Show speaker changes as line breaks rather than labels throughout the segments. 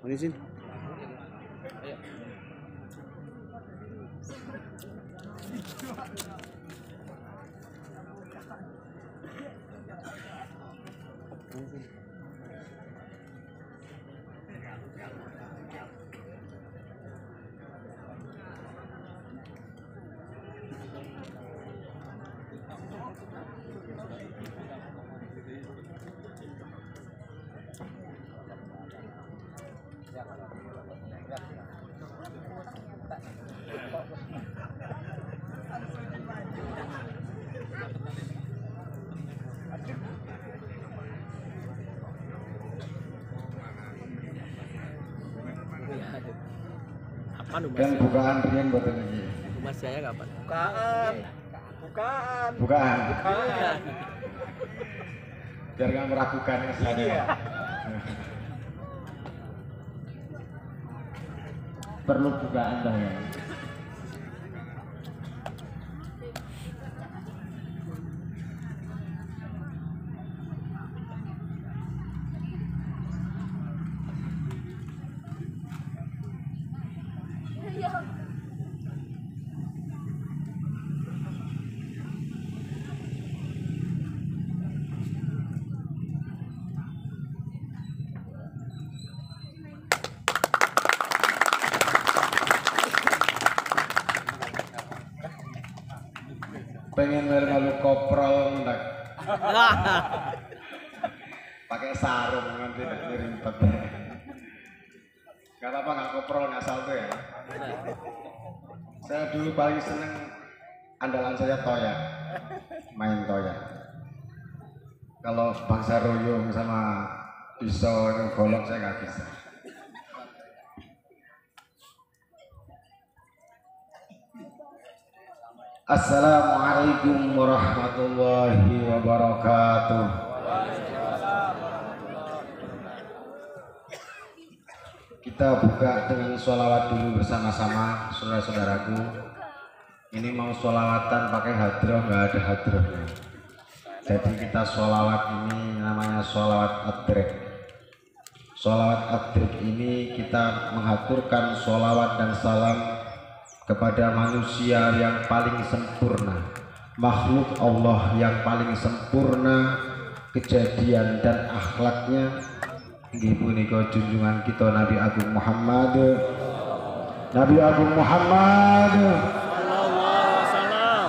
Izin.
Dan bukaan rian boten iki.
Mas saya kapan?
Bukaan. Biar nggak meragukan kesannya. Iya. Perlu bukaan dah ya. Pengen melu koprol ndak. Pakai sarung nanti ribet. Gak apa-apa nggak koprol ngasal tuh ya. Saya dulu paling seneng andalan saya toya, main toya. Kalau bangsa royong sama pisau yang golok saya nggak bisa. Assalamualaikum warahmatullahi wabarakatuh. Kita buka dengan sholawat dulu bersama-sama, saudara-saudaraku. Ini mau sholawatan pakai hadroh, nggak ada hadrohnya. Jadi kita sholawat ini namanya sholawat adrek. Sholawat adrek ini kita mengaturkan sholawat dan salam kepada manusia yang paling sempurna, makhluk Allah yang paling sempurna kejadian dan akhlaknya. Inggih punika junjungan kita Nabi Agung Muhammad sallallahu alaihi wasallam.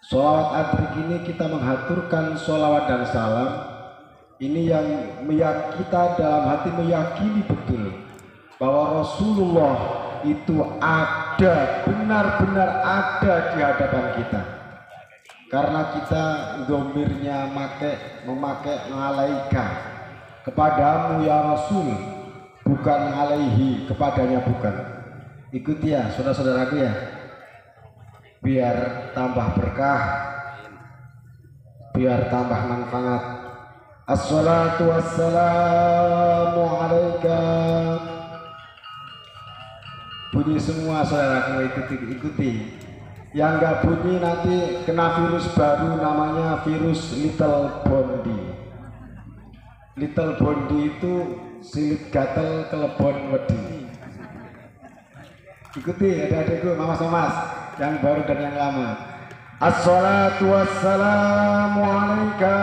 Sholawat adrik ini kita mengaturkan sholawat dan salam ini yang kita dalam hati meyakini betul bahwa Rasulullah itu ada, benar-benar ada di hadapan kita. Karena kita domirnya memakai alaika kepadamu ya Rasul, bukan alaihi, kepadanya bukan. Ikuti ya saudara-saudaraku ya, biar tambah berkah, biar tambah manfaat. Assalatu wassalamu alaika. Bunyi semua saudaraku, ikuti. Yang nggak bunyi nanti kena virus baru namanya virus Little Bondi. Little Bondi itu silit gatel kelebon wedi. Ikuti adik-adikku, mamas-mamas yang baru dan yang lama. Assalatu wassalamu alaika.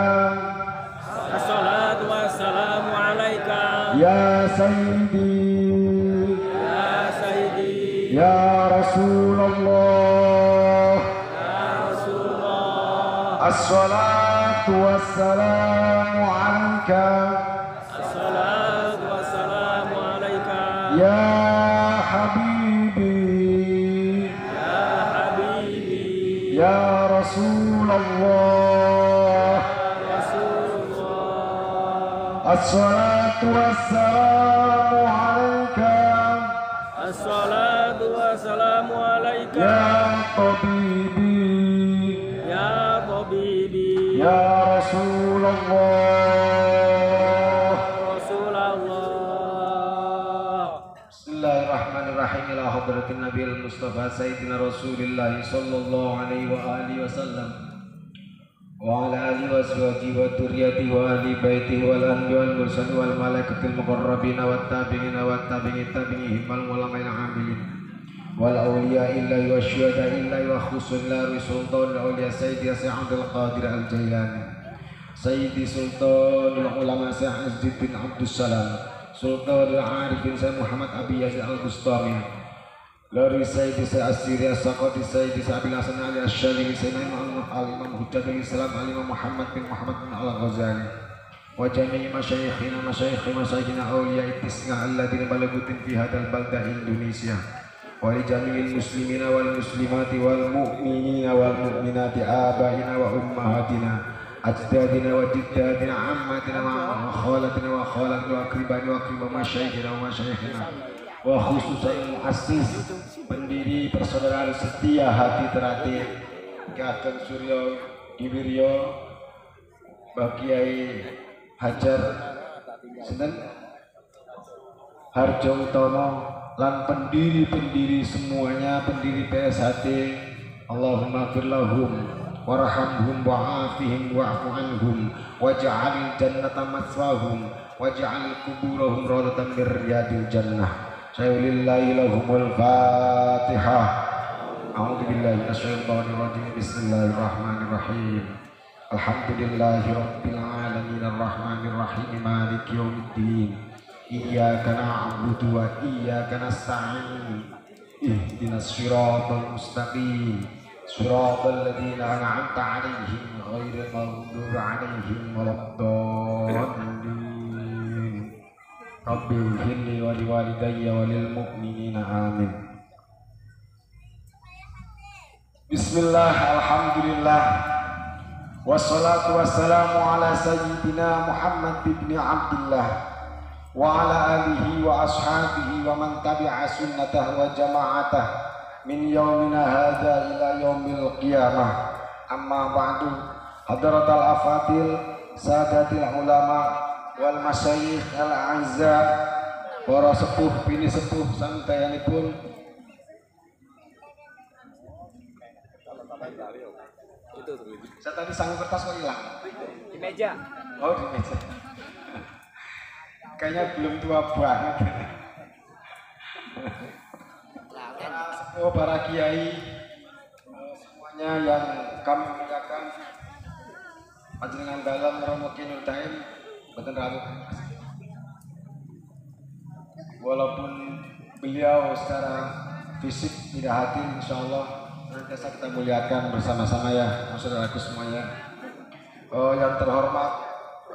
Assalatu wassalamu alaika.
Ya Sayyidi. Ya Rasulullah, As-salatu wassalamu alaika. As-salatu wassalamu alaika. Ya Habibi, Ya Habibi, Ya Rasulullah, Rasulullah. As-salatu wassalamu alaika. As-salatu wassalamu alaika. Ya Tabibi, Ya Tabibi, Ya Rasulullah, Rasulullah. Bismillahirrahmanirrahim. Ila hadratin Nabiul Mustafa Sayyidina Rasulillah sallallahu alaihi wa alihi wasallam. وعلى آله وأزواجه وذريته وأهل بيته والأنبياء والمرسلين والملائكة المقربين والتابعين والتابعين تابعيهم والعلماء العاملين والأولياء الله والشهداء الله وخصوص الله سلطان الأولياء سيدي سيد عبد القادر الجيلاني سيدي سلطان العلماء سيد عز الدين عبد السلام سلطان العارفين سيد محمد أبي يزيد البستامي لوري سيدي سيد السيري السقطي سيدي سيد أبي الحسن علي الشاذلي سيدنا الإمام حجة الإسلام الإمام محمد بن الغزالي وجميع مشايخنا أولياء التسعة الذين بلغوا في هذا البلدة إندونيسيا ولجميع المسلمين والمسلمات والمؤمنين والمؤمنات آبائنا وأمهاتنا أجدادنا وجداتنا عماتنا وخالتنا وخالاتنا وأقربائنا وأقرب مشايخنا ومشايخنا وخصوصا muassis pendiri persaudaraan setia hati teratir Ki Ageng Suryo Diwiryo Mbah Kiai Hajar sinten Harjo Utomo lan pendiri-pendiri semuanya, pendiri PSHT. Allahumma ighfir lahum warhamhum wa'afihim wa'fu anhum waj'al jannata maswahum waj'al kuburahum rawdatan min riyadil jannah. Sayulillahi lahumul Fatihah. A'udzu billahi minasyaitonir rajim. Bismillahirrahmanirrahim. Alhamdulillahi rabbil alamin arrahmanir rahim maliki yaumiddin. Iyyaka na'budu wa iyyaka nasta'in. Ihdinas siratal mustaqim. Siratal ladzina an'amta 'alaihim ghairil maghdubi 'alaihim waladdallin. Rabbi ighfirli wa liwalidayya wa lil mu'minina amin. Bismillah, alhamdulillah. Wassalatu wassalamu ala sayyidina Muhammad ibn Abdullah wa ala alihi wa ashabihi wa man tabi'a sunnatah wa jama'atah min yaumina hadha ila yaumil qiyamah. Amma ba'du, hadratal afadil sadatil ulama wal masyayikh al a'izza, para sepuh bini sepuh santayanipun saya tadi sanggup kertas kok hilang
Di meja.
oh di meja kayaknya belum tua banget. Para sepuh, para kiai, semuanya yang kami muliakan, panjenengan dalam Romo Kinul Daim betul ragu. Walaupun beliau secara fisik tidak hadir, insya Allah nanti kita muliakan bersama-sama ya, saudaraku semuanya. Yang terhormat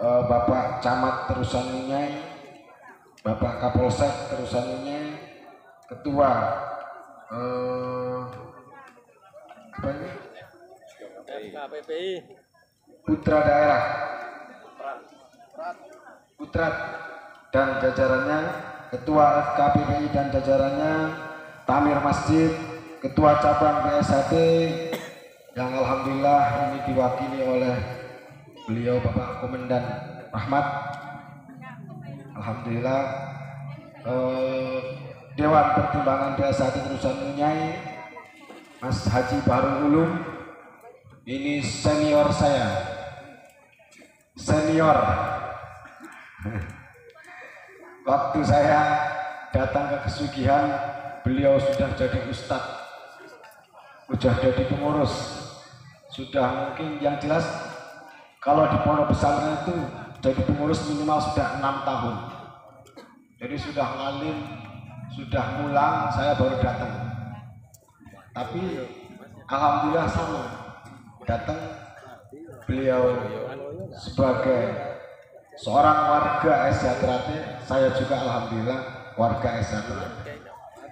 Bapak Camat Terusan Ninyai, Bapak Kapolsek Terusan Ninyai, Ketua apa ini?
FKPPI.
Putra Daerah, Putrat dan jajarannya, Ketua FKPPI dan jajarannya, Tamir Masjid, Ketua Cabang PSHT yang alhamdulillah ini diwakili oleh beliau Bapak Komandan Rahmat. Alhamdulillah Dewan Pertimbangan PSHT Terusan Ninyai, Mas Haji Bahrul Ulum, ini senior saya, senior. Waktu saya datang ke Kesugihan, beliau sudah jadi ustadz, sudah jadi pengurus, sudah mungkin yang jelas kalau di pondok pesantren itu jadi pengurus minimal sudah 6 tahun. Jadi sudah ngalim, sudah mulang, saya baru datang. Tapi alhamdulillah sama datang beliau sebagai seorang warga Esyatrate, saya juga alhamdulillah warga Esyatrate.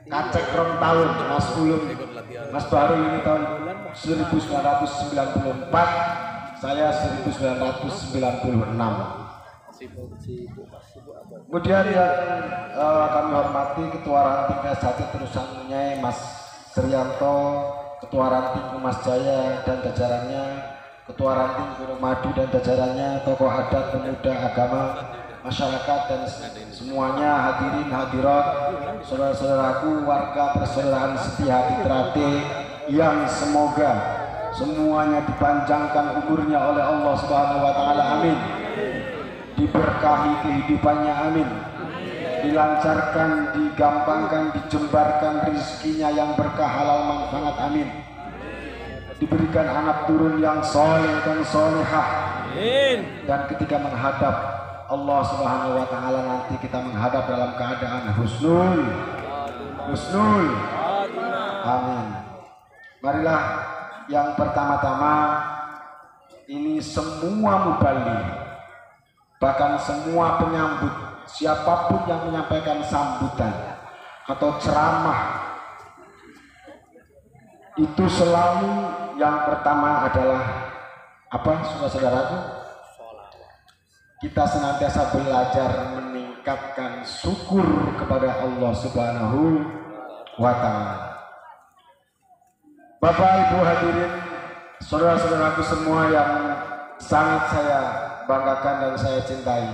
Kacek rom tahun, Mas Ulum, Mas Bahrul ini tahun 1994, saya 1996. Kemudian yang kami hormati Ketua Ranting PSHT Terusan Ninyai, Mas Srianto, Ketua Ranting Umas Jaya dan jajarannya, Ketua Ranting Gunung Madu dan jajarannya, tokoh adat, pemuda, agama, masyarakat dan semuanya hadirin hadirat, saudara-saudaraku warga persaudaraan setia hati Trate yang semoga
semuanya dipanjangkan umurnya oleh Allah Subhanahu wa taala, amin. Diberkahi kehidupannya, amin. Dilancarkan, digampangkan, dijembarkan rezekinya yang berkah halal manfaat, amin. Diberikan anak turun yang soleh dan solehah, amin. Dan ketika menghadap Allah Subhanahu wa taala nanti kita menghadap dalam keadaan husnul, amin. Marilah yang pertama-tama ini semua mubaligh, bahkan semua penyambut, siapapun yang menyampaikan sambutan atau ceramah, itu selalu yang pertama adalah apa, saudara-saudaraku? Kita senantiasa belajar meningkatkan syukur kepada Allah Subhanahu wa taala. Bapak Ibu hadirin, saudara-saudaraku semua yang sangat saya banggakan dan saya cintai.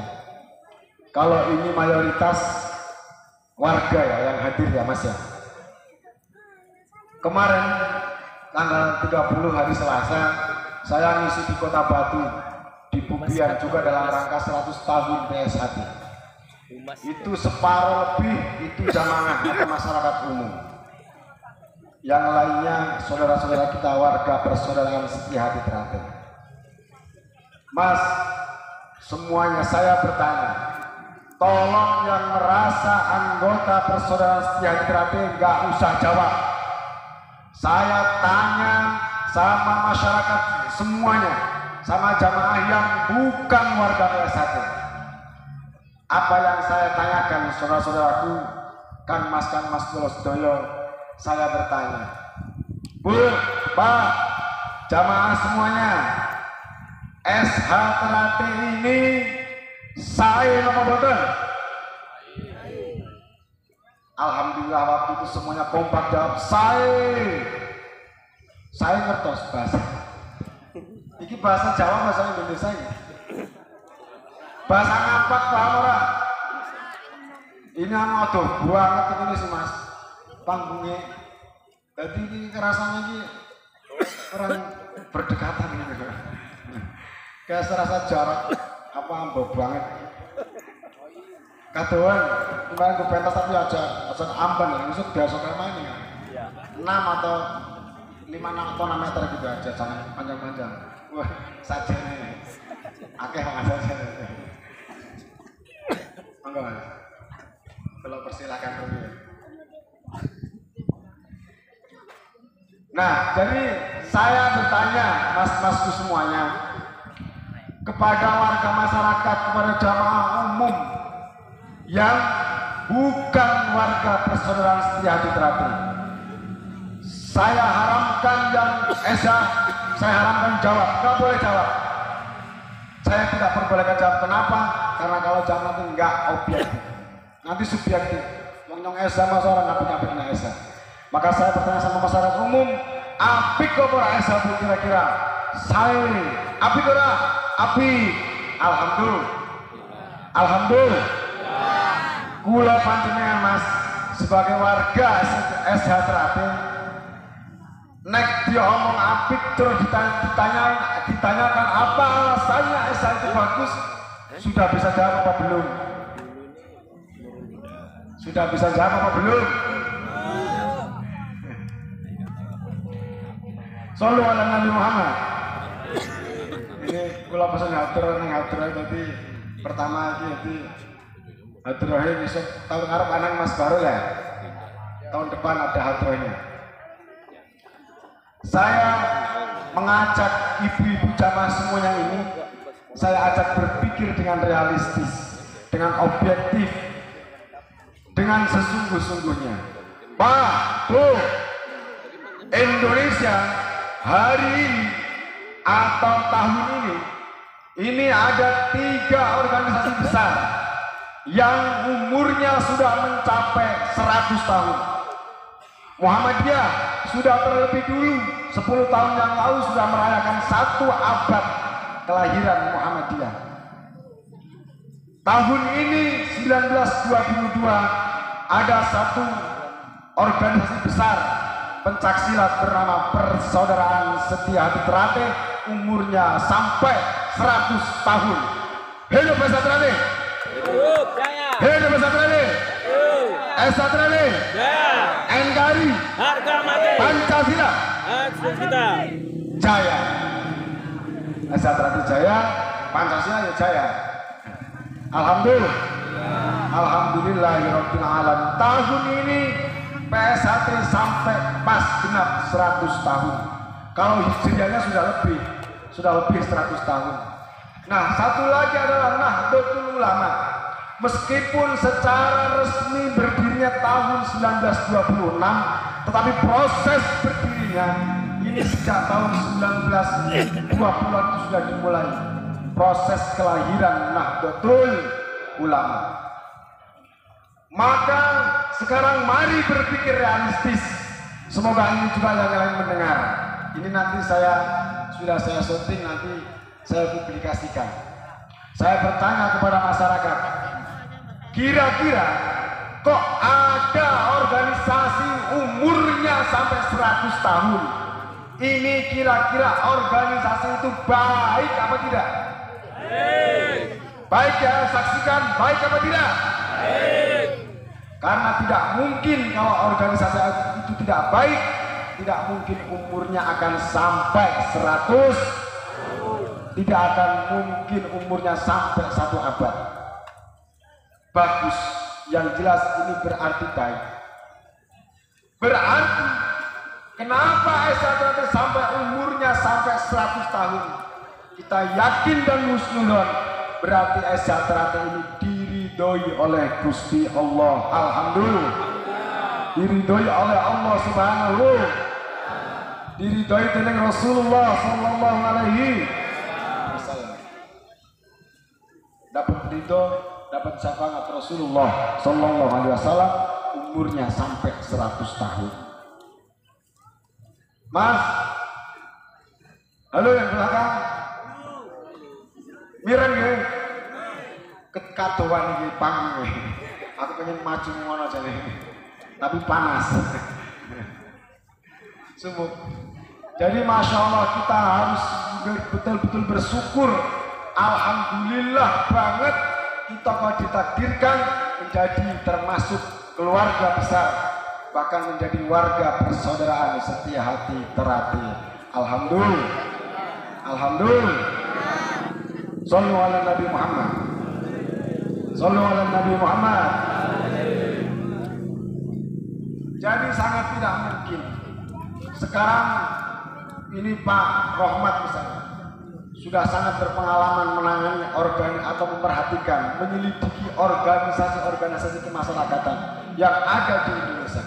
Kalau ini mayoritas warga ya yang hadir ya Mas ya. Kemarin tanggal 30 hari Selasa saya ngisi di Kota Batu di Bubian juga dalam rangka 100 tahun PSHT. Itu separuh lebih itu jamaah atau masyarakat umum. Yang lainnya saudara-saudara kita warga persaudaraan Setia Hati Teratai. Mas, semuanya saya bertanya, tolong yang merasa anggota persaudaraan Setia Hati Teratai nggak usah jawab. Saya tanya sama masyarakat semuanya, sama jamaah yang bukan warga PSHT. Apa yang saya tanyakan saudara-saudaraku, kan Mas Dolosdoyo, saya bertanya, Bu, Pak, jamaah semuanya, SH Teratai ini saya nama boten. Alhamdulillah waktu itu semuanya kompak jawab saya ngertos bahasa. Ini bahasa Jawa, bahasa Indonesia ini. Bahasa ngapak paham ora? Ini aduh banget ini sih Mas. Panggungnya. Jadi ini rasanya ini orang berdekatan gitu. Kayak serasa jarak apa ambok banget. Kadoan, kemarin gue pentas tapi aja amban ya, maksud biasa kayak main ya. 6 atau 5 atau 6 meter gitu aja, jangan panjang-panjang. Wah, saja nih. Akeh saja. Monggo Mas. Kalau persilakan dulu ya. Nah, jadi saya bertanya mas-masku semuanya, kepada warga masyarakat, kepada jamaah umum yang bukan warga persaudaraan Setia Hati Teratai, saya haramkan yang Esa, saya haramkan jawab, nggak boleh jawab. Saya tidak perbolehkan jawab. Kenapa? Karena kalau jawab nanti nggak objektif, nanti subjektif. Yang Esa masa orang nggak punya Esa. Maka saya bertanya sama masyarakat umum, apik kok ora Esa bu kira-kira? Saya, apik ora? Apik. Alhamdulillah. Kula panjenengan Mas sebagai warga SH Teratai, nek dia omong apik terus ditanyakan apa alasannya SH itu bagus, sudah bisa jawab apa belum? Sudah bisa jawab apa belum? Shallu ala Nabi Muhammad. Ini kula pesan hatur tadi pertama iki hadrohnya besok tahun ngarep anak Mas baru ya. Tahun depan ada hadrohnya. Saya mengajak ibu-ibu jamaah semuanya ini, saya ajak berpikir dengan realistis, dengan objektif, dengan sesungguh-sungguhnya. Pak, Bu, Indonesia hari ini atau tahun ini ada 3 organisasi besar yang umurnya sudah mencapai 100 tahun. Muhammadiyah sudah terlebih dulu 10 tahun yang lalu sudah merayakan 1 abad kelahiran Muhammadiyah. Tahun ini 1922 ada 1 organisasi besar pencaksilat bernama Persaudaraan Setia Hati Terate, umurnya sampai 100 tahun. Hidup Esa Terate!
Hidup jaya.
Hidup Esa Terate! Esa Terate!
Jaya.
NKRI!
Harga mati.
Pancasila!
Harus kita.
Jaya! Esa Terate jaya, Pancasila ya jaya. Alhamdulillah. Alhamdulillahirabbil alamin. Tahun ini PSHT sampai pas genap 100 tahun. Kalau hijriahnya sudah lebih 100 tahun. Nah, satu lagi adalah Nahdlatul Ulama. Meskipun secara resmi berdirinya tahun 1926, tetapi proses berdirinya ini sejak tahun 1920-an sudah dimulai. Proses kelahiran Nahdlatul Ulama. Maka sekarang mari berpikir realistis. Semoga ini juga yang lain mendengar. Ini nanti sudah saya syuting, nanti saya publikasikan. Saya bertanya kepada masyarakat, kira-kira kok ada organisasi umurnya sampai 100 tahun? Ini kira-kira organisasi itu baik apa tidak? Baik ya, saksikan, baik apa tidak? Karena tidak mungkin kalau organisasi itu tidak baik, tidak mungkin umurnya akan sampai 100, tidak akan mungkin umurnya sampai 1 abad. Bagus, yang jelas ini berarti baik. Berarti kenapa Esa sampai umurnya sampai 100 tahun? Kita yakin dan husnuzon, berarti Esa ini diridhoi oleh Gusti Allah. Alhamdulillah. Diridhoi oleh Allah Subhanahu, diridhoi dening Rasulullah sallallahu alaihi wasallam. Dapat ridho, dapat syafaat Rasulullah sallallahu alaihi wasallam, umurnya sampai 100 tahun. Mas, halo yang belakang, mireng ya, kekadoan ini panggung. Aku pengen maju ngono aja nih, tapi panas. Sumuk. Jadi masya Allah kita harus betul-betul bersyukur. Alhamdulillah banget kita kok ditakdirkan menjadi termasuk keluarga besar, bahkan menjadi warga persaudaraan Setia Hati Terate. Alhamdulillah. Alhamdulillah. Shallu ala Nabi Muhammad. Shallu ala Nabi Muhammad. Jadi sangat tidak mungkin sekarang ini Pak Rohmat misalnya sudah sangat berpengalaman menangani atau memperhatikan, menyelidiki organisasi-organisasi kemasyarakatan yang ada di Indonesia.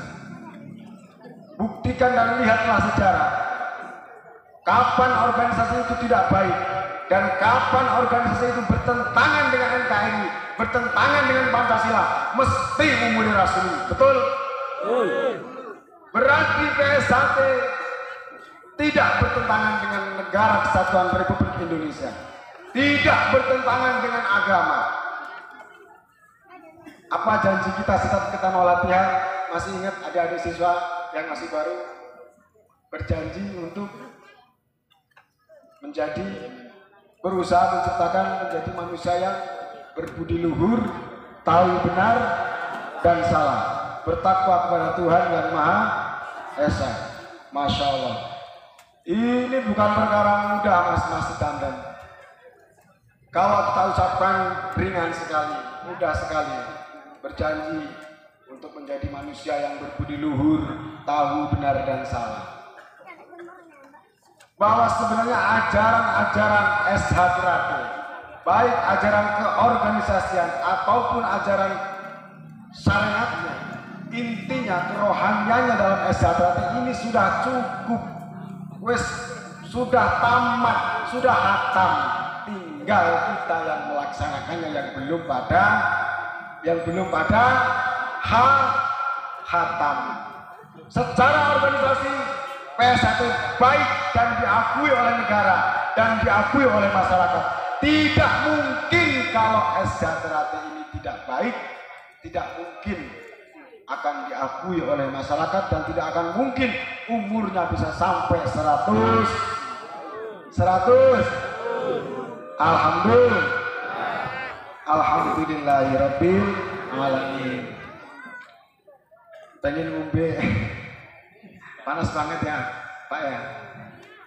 Buktikan dan lihatlah sejarah. Kapan organisasi itu tidak baik dan kapan organisasi itu bertentangan dengan NKRI, bertentangan dengan Pancasila, mesti umumnya Rasul. Betul? Berarti PSHT tidak bertentangan dengan Negara Kesatuan Republik Indonesia, tidak bertentangan dengan agama. Apa janji kita saat kita mau latihan? Masih ingat adik-adik siswa yang masih baru berjanji untuk berusaha menciptakan menjadi manusia yang berbudi luhur, tahu benar dan salah, bertakwa kepada Tuhan yang Maha Esa. Masya Allah. Ini bukan perkara mudah mas Dandan. Kalau kita ucapkan ringan sekali, mudah sekali. Berjanji untuk menjadi manusia yang berbudi luhur, tahu benar dan salah. Bahwa sebenarnya ajaran-ajaran SH Terate, baik ajaran keorganisasian ataupun ajaran syariatnya, intinya kerohaniannya dalam SH Terate ini sudah cukup, sudah tamat, sudah hatam. Tinggal kita yang melaksanakannya yang belum pada hatam. Secara organisasi PSHT baik dan diakui oleh negara dan diakui oleh masyarakat. Tidak mungkin kalau SH Terate ini tidak baik, tidak mungkin akan diakui oleh masyarakat dan tidak akan mungkin umurnya bisa sampai 100. Alhamdulillahirabbil alamin. Pengen ngombe. Panas banget ya, Pak ya.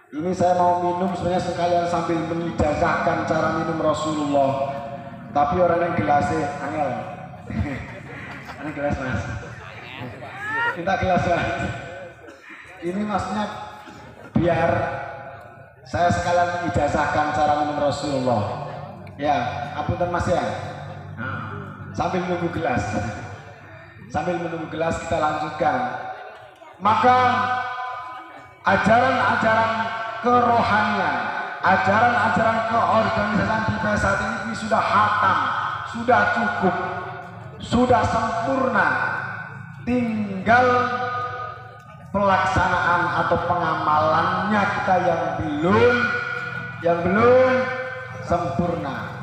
Ini saya mau minum sebenarnya sekalian sambil mengijazahkan cara minum Rasulullah. Tapi orang yang gelasnya angel. Ini gelas Mas. Minta gelas Mas. Ini maksudnya biar saya sekalian mengijazahkan cara minum Rasulullah. Ya, apunten Mas ya. Sambil menunggu gelas. Sambil menunggu gelas kita lanjutkan. Maka ajaran-ajaran kerohanian, ajaran-ajaran keorganisasian di saat ini sudah hatam, sudah cukup, sudah sempurna. Tinggal pelaksanaan atau pengamalannya kita yang belum sempurna.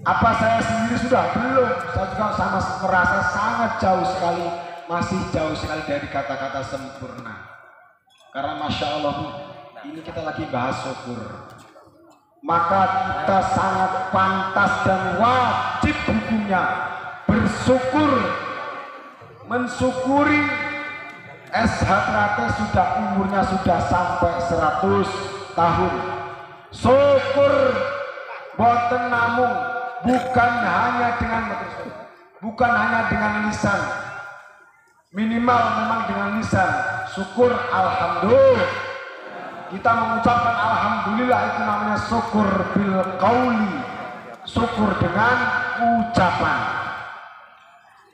Apa saya sendiri sudah belum? Saya juga sama merasa sangat jauh sekali, masih jauh sekali dari kata-kata sempurna. Karena Masya Allah ini kita lagi bahas syukur, maka kita sangat pantas dan wajib hukumnya bersyukur, mensyukuri SH Trate sudah umurnya sudah sampai 100 tahun. Syukur boten namung bukan hanya dengan lisan, minimal memang dengan lisan. Syukur alhamdulillah, kita mengucapkan alhamdulillah, itu namanya syukur bil qauli, syukur dengan ucapan,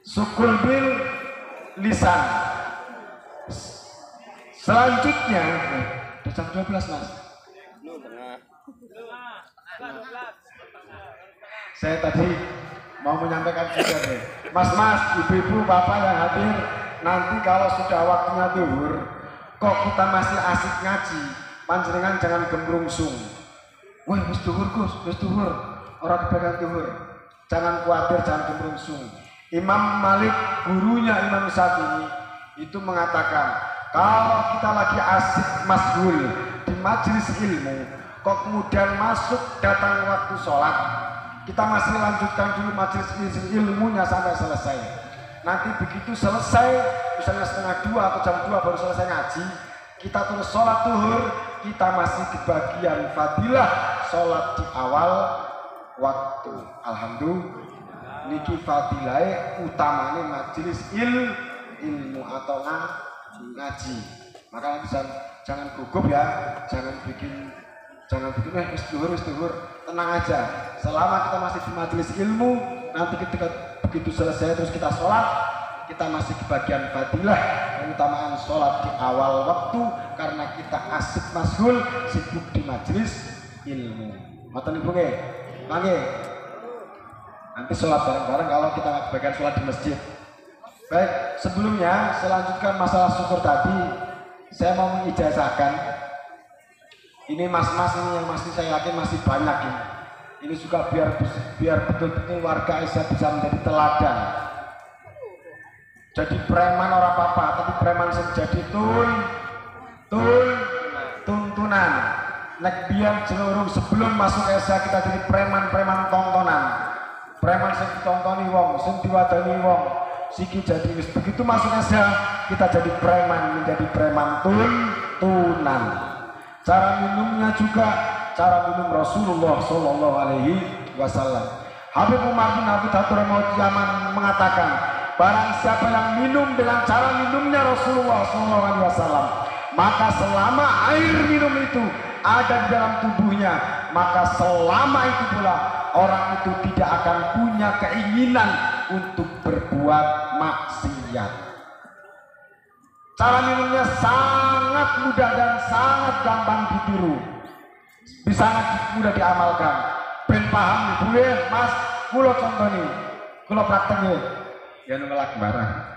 syukur bil lisan. Selanjutnya jam 12 Mas. Saya tadi mau menyampaikan juga deh, Mas, ibu-ibu, bapak yang hadir, nanti kalau sudah waktunya zuhur, kok kita masih asik ngaji, panjenengan jangan gemrungsung. Wih, wis zuhur Gus, wis zuhur, orang kebagian zuhur. Jangan khawatir, jangan gemrungsung. Imam Malik, gurunya Imam Syafi'i, itu mengatakan, kalau kita lagi asik masghul di majelis ilmu, kok kemudian datang waktu sholat, kita masih lanjutkan dulu majelis ilmunya sampai selesai. Nanti begitu selesai, misalnya 1:30 atau jam 2 baru selesai ngaji, kita terus sholat zuhur, kita masih di bagian fadilah sholat di awal waktu. Alhamdulillah, niki fadilahnya utamanya majelis ilmu atau ngaji. Maka jangan gugup ya, jangan bikin wis zuhur, tenang aja. Selama kita masih di majelis ilmu, nanti ketika begitu selesai terus kita sholat, kita masih di bagian fadilah keutamaan sholat di awal waktu, karena kita asik masghul sibuk di majelis ilmu. Ngoten Ibu nggih? Mangke. Nanti sholat bareng-bareng kalau kita bagian sholat di masjid. Baik, sebelumnya saya lanjutkan masalah syukur tadi. Saya mau mengijazahkan. Ini mas-mas ini yang masih saya yakin masih banyak ini. Ini juga biar betul-betul warga Aisyah bisa menjadi teladan. Jadi preman orang apa-apa, tapi preman sing jadi tuntunan. Nek biar jelurung sebelum masuk Aisyah kita jadi preman tontonan. Preman sing ditontoni wong, sing diwadani wong. Siki jadi begitu masuk Aisyah kita jadi preman, menjadi preman tuntunan. Cara minumnya juga cara minum Rasulullah Shallallahu Alaihi Wasallam. Habib Umar bin Abi Thatur Yaman mengatakan, barang siapa yang minum dengan cara minumnya Rasulullah Shallallahu Alaihi Wasallam, maka selama air minum itu ada di dalam tubuhnya, maka selama itu pula orang itu tidak akan punya keinginan untuk berbuat maksiat. Cara minumnya sangat mudah dan sangat gampang ditiru, bisa mudah diamalkan. Ben paham Ibu Mas, kula contoni, kula praktek ya ngelak barang.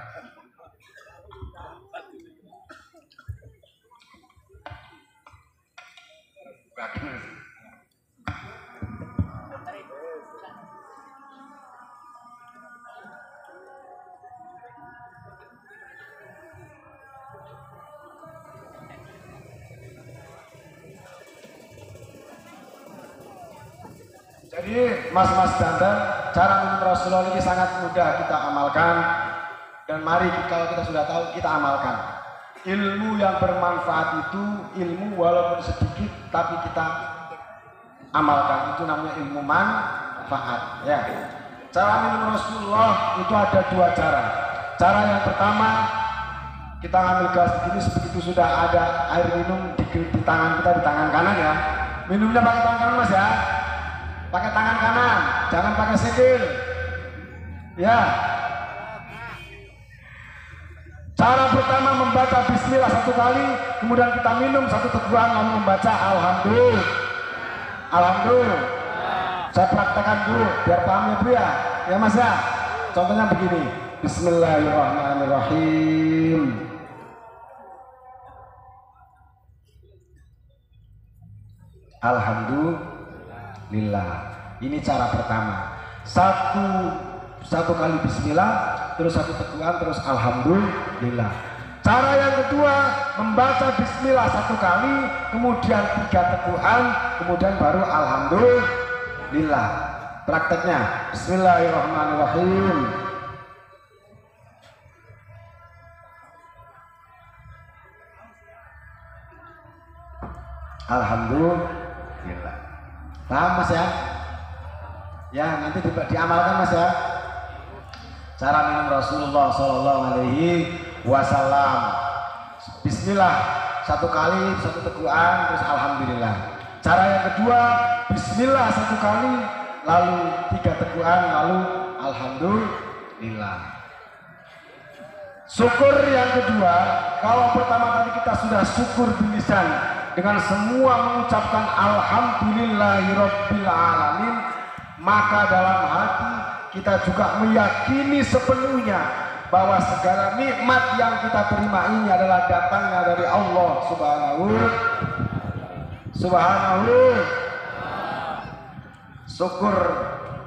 Jadi mas-mas dandan, cara minum Rasulullah ini sangat mudah kita amalkan. Dan mari kalau kita sudah tahu, kita amalkan. Ilmu yang bermanfaat itu ilmu walaupun sedikit, tapi kita amalkan. Itu namanya ilmu manfaat. Ya. Cara minum Rasulullah itu ada dua cara. Cara yang pertama, kita ambil gelas begini, begitu sudah ada air minum di tangan kita, di tangan kanan ya. Minumnya pakai tangan kanan mas ya. Pakai tangan kanan, jangan pakai sikil. Ya. Cara pertama membaca bismillah satu kali, kemudian kita minum satu teguhan lalu membaca alhamdulillah. Alhamdulillah. Saya praktekkan dulu biar paham ya Bu ya. Ya Mas ya. Contohnya begini. Bismillahirrahmanirrahim. Alhamdulillah. Ini cara pertama. Satu kali bismillah, terus satu teguhan, terus alhamdulillah. Cara yang kedua, membaca bismillah satu kali, kemudian 3 teguhan, kemudian baru alhamdulillah. Prakteknya bismillahirrahmanirrahim. Alhamdulillah. Paham Mas ya? Ya, nanti diamalkan Mas ya. Cara minum Rasulullah Sallallahu Alaihi Wasallam. Bismillah satu kali, satu teguhan, terus alhamdulillah. Cara yang kedua, bismillah satu kali, lalu 3 teguhan, lalu alhamdulillah. Syukur yang kedua, kalau pertama tadi kita sudah syukur bilisan dengan semua mengucapkan alhamdulillahirabbil alamin, maka dalam hati kita juga meyakini sepenuhnya bahwa segala nikmat yang kita terima ini adalah datangnya dari Allah Subhanahu. Syukur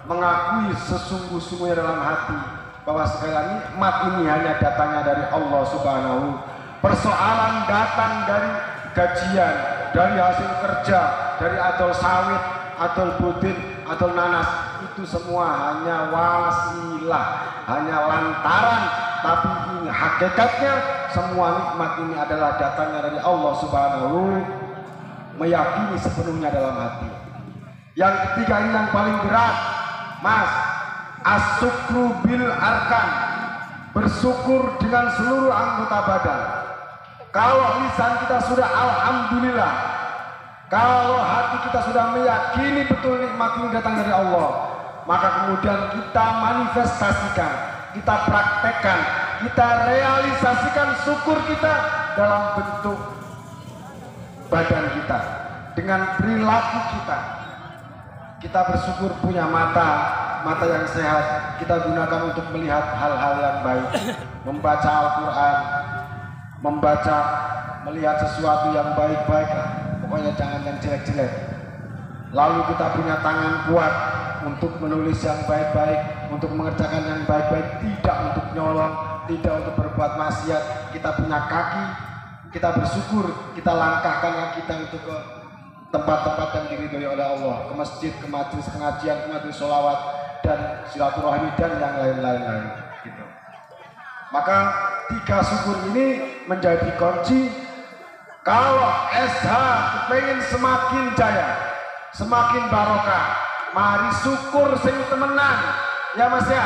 mengakui sesungguh-sungguhnya dalam hati bahwa segala nikmat ini hanya datangnya dari Allah Subhanahu. Persoalan datang dari gajian, dari hasil kerja, dari atol sawit, atol budin, atol nanas, itu semua hanya wasilah, hanya lantaran, tapi ini hakikatnya semua nikmat ini adalah datangnya dari Allah Subhanahu. Meyakini sepenuhnya dalam hati. Yang ketiga ini yang paling berat, Mas, as-syukru bil arkan, bersyukur dengan seluruh anggota badan. Kalau lisan kita sudah alhamdulillah, kalau hati kita sudah meyakini betul nikmat ini datang dari Allah, maka kemudian kita manifestasikan, kita praktekkan, kita realisasikan syukur kita dalam bentuk badan kita, dengan perilaku kita. Kita bersyukur punya mata yang sehat, kita gunakan untuk melihat hal-hal yang baik, membaca Al-Quran, melihat sesuatu yang baik-baik, pokoknya jangan yang jelek-jelek. Lalu kita punya tangan kuat untuk menulis yang baik-baik, untuk mengerjakan yang baik-baik, tidak untuk nyolong, tidak untuk berbuat maksiat. Kita punya kaki, kita bersyukur, kita langkahkan kaki kita untuk ke tempat-tempat yang diridhoi oleh Allah, ke masjid, ke majelis pengajian, ke majelis sholawat, dan silaturahmi, dan yang lain-lain gitu. Maka 3 syukur ini menjadi kunci. Kalau SH pengen semakin jaya, semakin barokah, mari syukur sing temenan, ya Mas ya,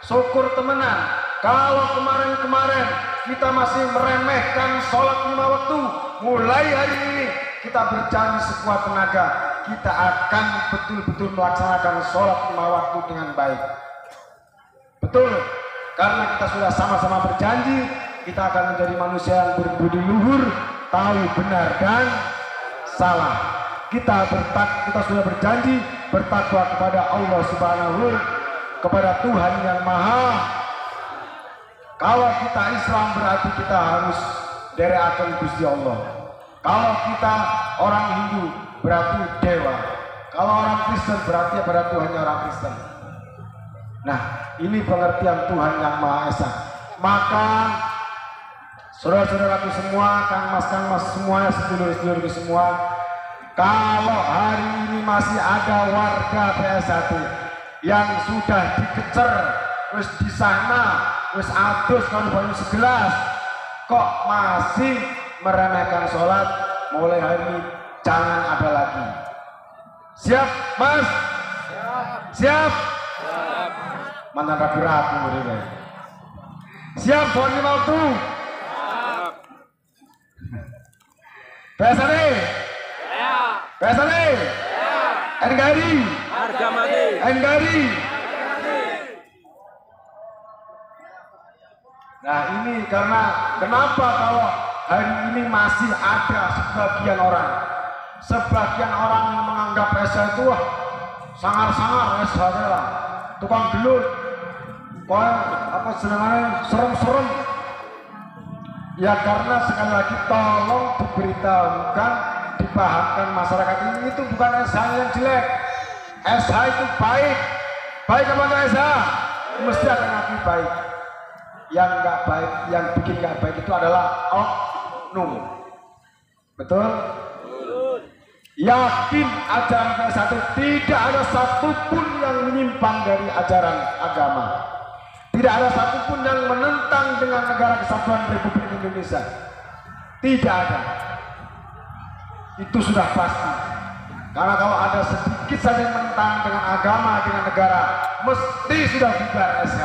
syukur temenan. Kalau kemarin-kemarin kita masih meremehkan sholat 5 waktu, mulai hari ini kita berjanji sekuat tenaga, kita akan betul-betul melaksanakan sholat 5 waktu dengan baik. Betul, karena kita sudah sama-sama berjanji, kita akan menjadi manusia yang berbudi luhur, tahu benar dan salah. Kita sudah berjanji bertakwa kepada Allah Subhanahu, kepada Tuhan yang Maha. Kalau kita Islam berarti kita harus dereaken Gusti Allah. Kalau kita orang Hindu berarti dewa. Kalau orang Kristen berarti pada Tuhannya orang Kristen. Nah, ini pengertian Tuhan yang Maha Esa. Maka saudara-saudaraku semua, kang mas semuanya, sedulur-sedulurku semua, Kalau hari ini masih ada warga PS1 yang sudah dikecer, wis di sana, wis adus kalau banyu segelas, kok masih meremehkan sholat, mulai hari ini jangan ada lagi. Siap, Mas? Siap? Mana ragu-ragu mereka? Siap, soal lima waktu. PSAD? PSAD? NKRI?
Harga mati.
NKRI? Nah ini karena kenapa kalau hari ini masih ada sebagian orang yang menganggap SH itu wah sangar-sangar SH lah, tukang gelut, apa senangannya serem-serem. Ya karena sekali lagi tolong diberitahukan, dipahamkan masyarakat ini itu bukan SH yang jelek. SH itu baik. Baik apa enggak SH? Mesti akan ngaku baik. Yang enggak baik, yang bikin enggak baik itu adalah oknum. Betul? Yakin ajaran PS1 tidak ada satupun yang menyimpang dari ajaran agama. Tidak ada satupun yang menentang dengan negara kesatuan Republik Indonesia. Tidak ada. Itu sudah pasti. Karena kalau ada sedikit saja yang menentang dengan agama, dengan negara, mesti sudah bubar SH.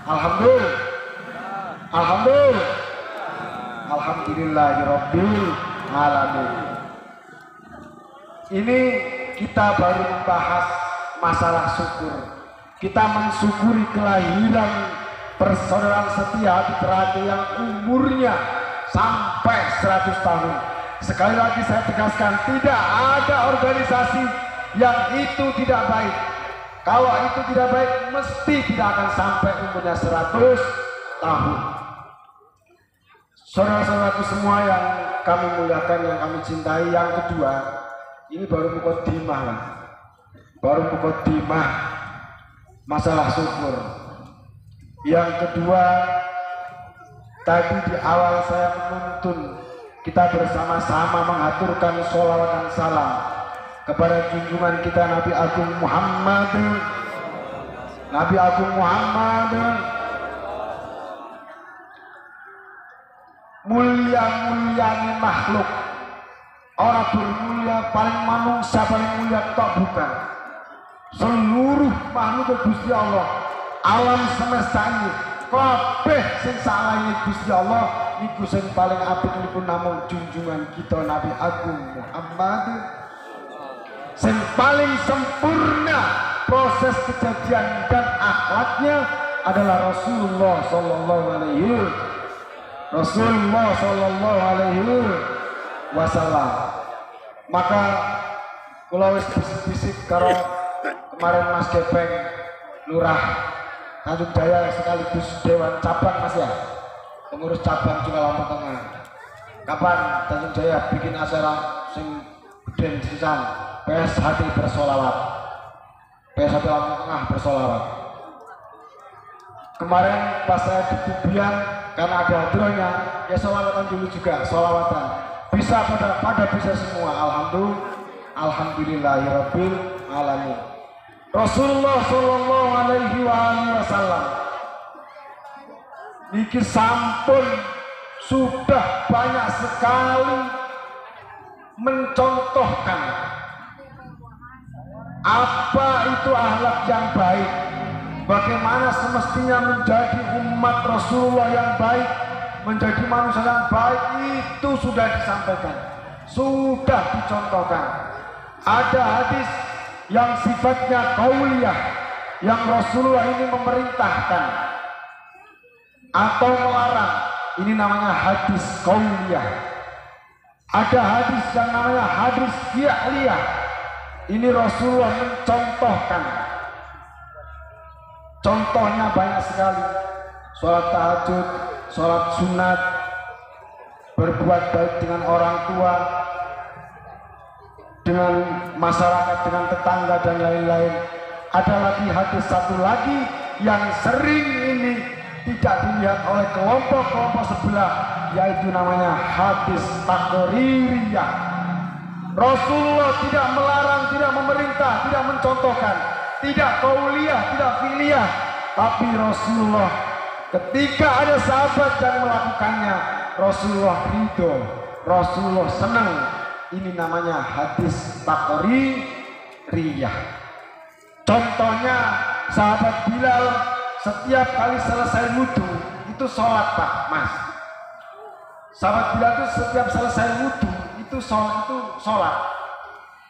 Alhamdulillah. Alhamdulillah. Alhamdulillahirabbil alamin. Ini kita baru membahas masalah syukur. Kita mensyukuri kelahiran persaudaraan setia hati terakhir yang umurnya sampai 100 tahun. Sekali lagi saya tegaskan, tidak ada organisasi yang itu tidak baik. Kalau itu tidak baik, mesti tidak akan sampai umurnya 100 tahun. Saudara-saudaraku semua yang kami muliakan, yang kami cintai, yang kedua, ini baru mukadimah lah. Baru mukadimah masalah syukur. Yang kedua, tadi di awal saya menuntun kita bersama-sama mengaturkan sholawat dan salam kepada junjungan kita Nabi Agung Muhammad. Nabi Agung Muhammad, mulia-mulianya makhluk, orang bermulia paling manusia paling mulia tak bukan. Seluruh makhluk Gusti Allah, alam semesta ini kabeh sing salahe Gusti Allah niku sing paling apik niku namung junjungan kita Nabi Agung Muhammad. Sing paling sempurna proses kejadian dan akhlaknya adalah Rasulullah sallallahu alaihi wasallam. Maka kula wis bisik karo kemarin Mas Gepeng Lurah Tanjung Jaya sekaligus Dewan Cabang Mas ya, pengurus cabang juga Lampung Tengah. Kapan Tanjung Jaya bikin acara sing gede sisan PSHT bersolawat, PSHT Lampung Tengah bersolawat. Kemarin pas saya di Bubian karena ada hadrohnya ya solawatan dulu juga, solawatan bisa pada bisa semua. Alhamdulillahirabbil alamin. Rasulullah sallallahu alaihi wasallam niki sampun sudah banyak sekali mencontohkan apa itu akhlak yang baik, bagaimana semestinya menjadi umat Rasulullah yang baik, menjadi manusia yang baik. Itu sudah disampaikan, sudah dicontohkan. Ada hadis yang sifatnya qauliyah, yang Rasulullah ini memerintahkan atau melarang, ini namanya hadis qauliyah. Ada hadis yang namanya hadis fi'liyah, ini Rasulullah mencontohkan. Contohnya banyak sekali: sholat tahajud, sholat sunat, berbuat baik dengan orang tua, dengan masyarakat, dengan tetangga dan lain-lain. Ada lagi hadis satu lagi yang sering ini tidak dilihat oleh kelompok-kelompok sebelah, yaitu namanya hadis takririyah. Rasulullah tidak melarang, tidak memerintah, tidak mencontohkan, tidak qauliyah, tidak fi'liyah, tapi Rasulullah ketika ada sahabat yang melakukannya, Rasulullah ridho, Rasulullah senang. Ini namanya hadis taqririyah. Contohnya sahabat Bilal setiap kali selesai wudhu itu sholat, Pak, Mas. Sahabat Bilal itu setiap selesai wudhu itu sholat.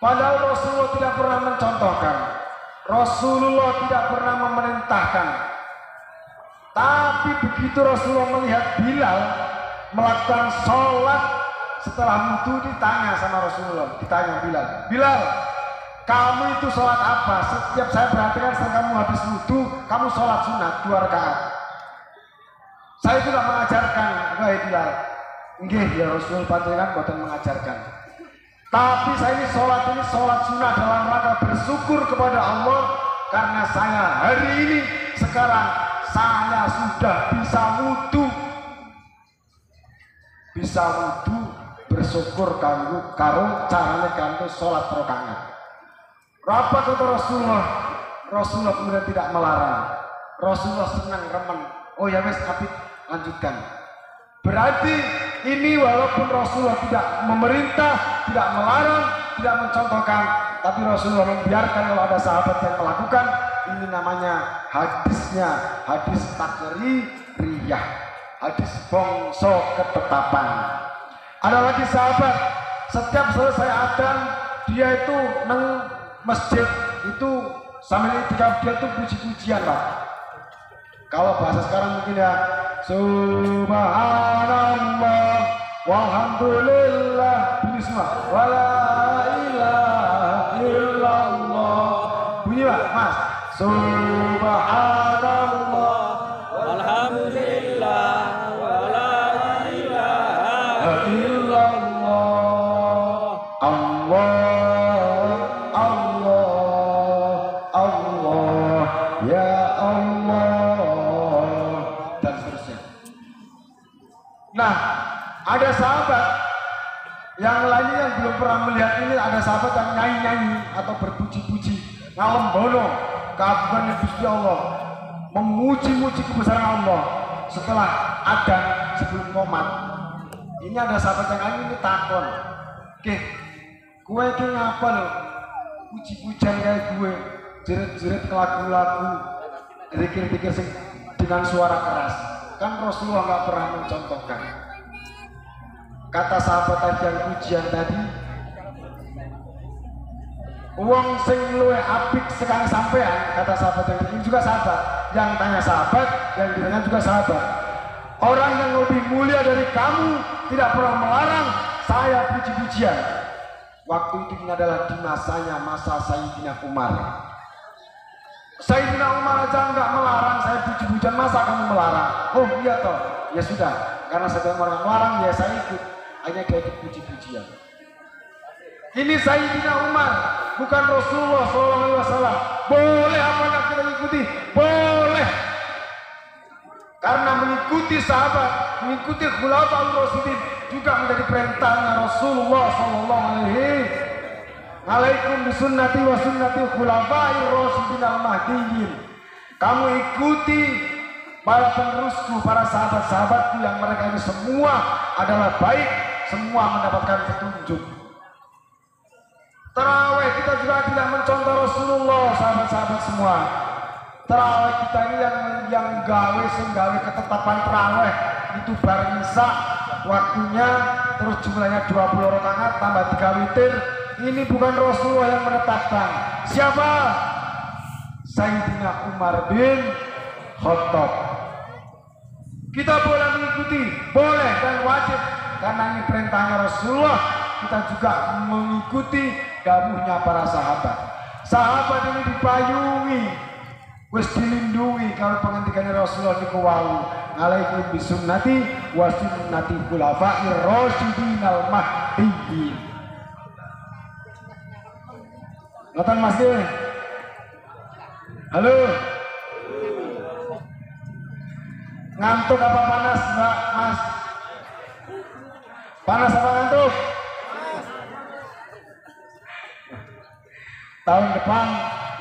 Padahal Rasulullah tidak pernah mencontohkan, Rasulullah tidak pernah memerintahkan. Tapi begitu Rasulullah melihat Bilal melakukan sholat setelah wudhu, ditanya sama Rasulullah, ditanya Bilal, kamu itu sholat apa? Setiap saya perhatikan setelah kamu habis wudhu, kamu sholat sunat 2 rakaat. Saya tidak mengajarkan, wahai Bilal. Nggih ya Rasul, panjenengan boten mengajarkan. Tapi saya ini sholat sunnah dalam rangka bersyukur kepada Allah karena saya hari ini sekarang saya sudah bisa wudhu bersyukur karo carane kanthi sholat rakaat. Apa kata Rasulullah? Rasulullah kemudian tidak melarang. Rasulullah senang remen. Oh ya wes, apik, lanjutkan. Berarti ini walaupun Rasulullah tidak memerintah, tidak melarang, tidak mencontohkan, tapi Rasulullah membiarkan kalau ada sahabat yang melakukan. Ini namanya hadisnya hadis taqririyah, hadis bangsa ketetapan. Ada lagi sahabat setiap selesai adzan dia itu nang masjid itu sambil itikaf, dia itu puji-pujian, Pak. Kalau bahasa sekarang mungkin ya subhanallah walhamdulillah, bunyi semua, wala ilaha illallah, bunyi Pak, Mas. Subhanallah
Alhamdulillah wala ilaha
illallah, Allah ya Allah, dan seterusnya. Nah, ada sahabat yang lainnya yang belum pernah melihat ini. Ada sahabat yang nyanyi-nyanyi atau berpuji-puji, ngalembono keagungan Gusti Allah, memuji-muji kebesaran Allah setelah adzan, sebelum qomat. Ini ada sahabat yang lain ini takon, "Oke, gue iki ngapa lo? Puji-pujian kayak gue, jerit-jerit lagu-lagu, zikir-zikir dengan suara keras. Kan Rasulullah nggak pernah mencontohkan." Kata sahabat tadi yang pujian tadi, "Wong sing luwih apik sekarang sampean," kata sahabat yang ini juga sahabat, yang tanya sahabat, yang ditanya juga sahabat. "Orang yang lebih mulia dari kamu tidak pernah melarang saya puji-pujian." Waktu itu ini adalah di masanya masa Sayyidina Umar. Sayyidina Umar aja nggak melarang saya puji-pujian, masa kamu melarang? Oh iya toh, ya sudah, karena Sayyidina Umar melarang, ya saya ikut. Hanya dia ikut puji-pujian. Ini Sayyidina Umar, bukan Rasulullah SAW. Boleh apa yang kita ikuti? Boleh. Karena mengikuti sahabat, mengikuti khulafaur rasyidin juga menjadi perintahnya Rasulullah SAW. Bisunnati wa sunnati khulafair rasyidin al-mahdiyyin. Kamu ikuti para penerusku, para sahabat-sahabatku yang mereka ini semua adalah baik, semua mendapatkan petunjuk. Tarawih kita juga tidak mencontoh Rasulullah, sahabat-sahabat semua. Tarawih kita ini yang gawe ketetapan tarawih itu bareng isya waktunya, terus jumlahnya 20 rakaat tambah 3 witir. Ini bukan Rasulullah yang menetapkan. Siapa? Sayyidina Umar bin Khattab. Kita boleh mengikuti, boleh dan wajib, karena ini perintahnya Rasulullah. Kita juga mengikuti dawuhnya para sahabat. Sahabat ini dipayungi, wis dilindungi kalau pengantikannya Rasulullah niku wau. Alaikum bisunnati wa sunnati khulafair rasyidin al-mahdiyyin. Ngoten Mas nggih. Halo. Ngantuk apa panas, Mbak, Mas? Panas apa ngantuk? tahun depan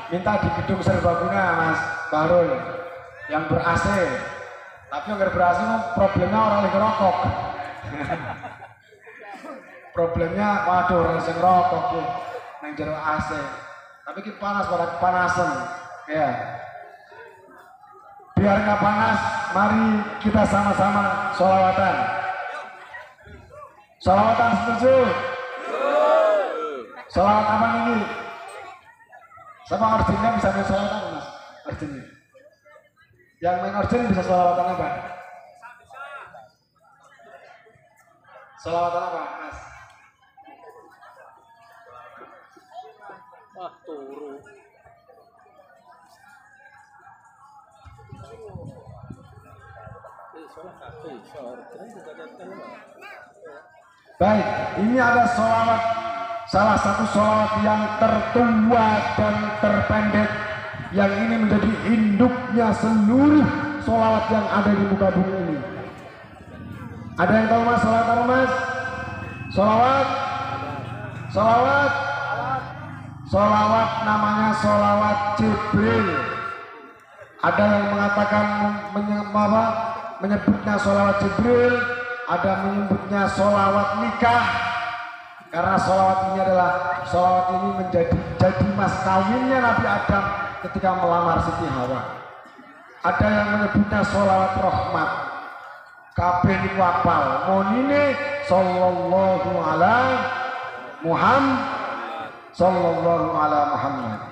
minta di gedung serbaguna Mas Bahrul yang ber AC. Tapi yang ber AC problemnya orang lagi rokok. Problemnya waduh orang sing rokok ki nang jero AC. Tapi ki panas pada kepanasan. Ya. Biar nggak panas, mari kita sama-sama sholawatan. Sholawatan setuju? Sholawat apa ini? Sama orjinnya bisa main sholawatan Mas? Orjinnya. Yang main orjin bisa sholawatan apa? Sholawatan apa Mas?
Wah, turu.
Baik, ini ada sholawat, salah satu sholawat yang tertua dan terpendek, yang ini menjadi induknya seluruh sholawat yang ada di muka bumi ini. Ada yang tahu Mas sholawat apa Mas? Sholawat? Sholawat? Sholawat namanya sholawat Jibril. Ada yang mengatakan menyebutnya sholawat Jibril, ada menyebutnya sholawat nikah, karena sholawat ini adalah sholawat ini jadi mas kawinnya Nabi Adam ketika melamar Siti Hawa. Ada yang menyebutnya sholawat rahmat. Kabeh niku apal monine sallallahu ala Muhammad sallallahu ala Muhammad.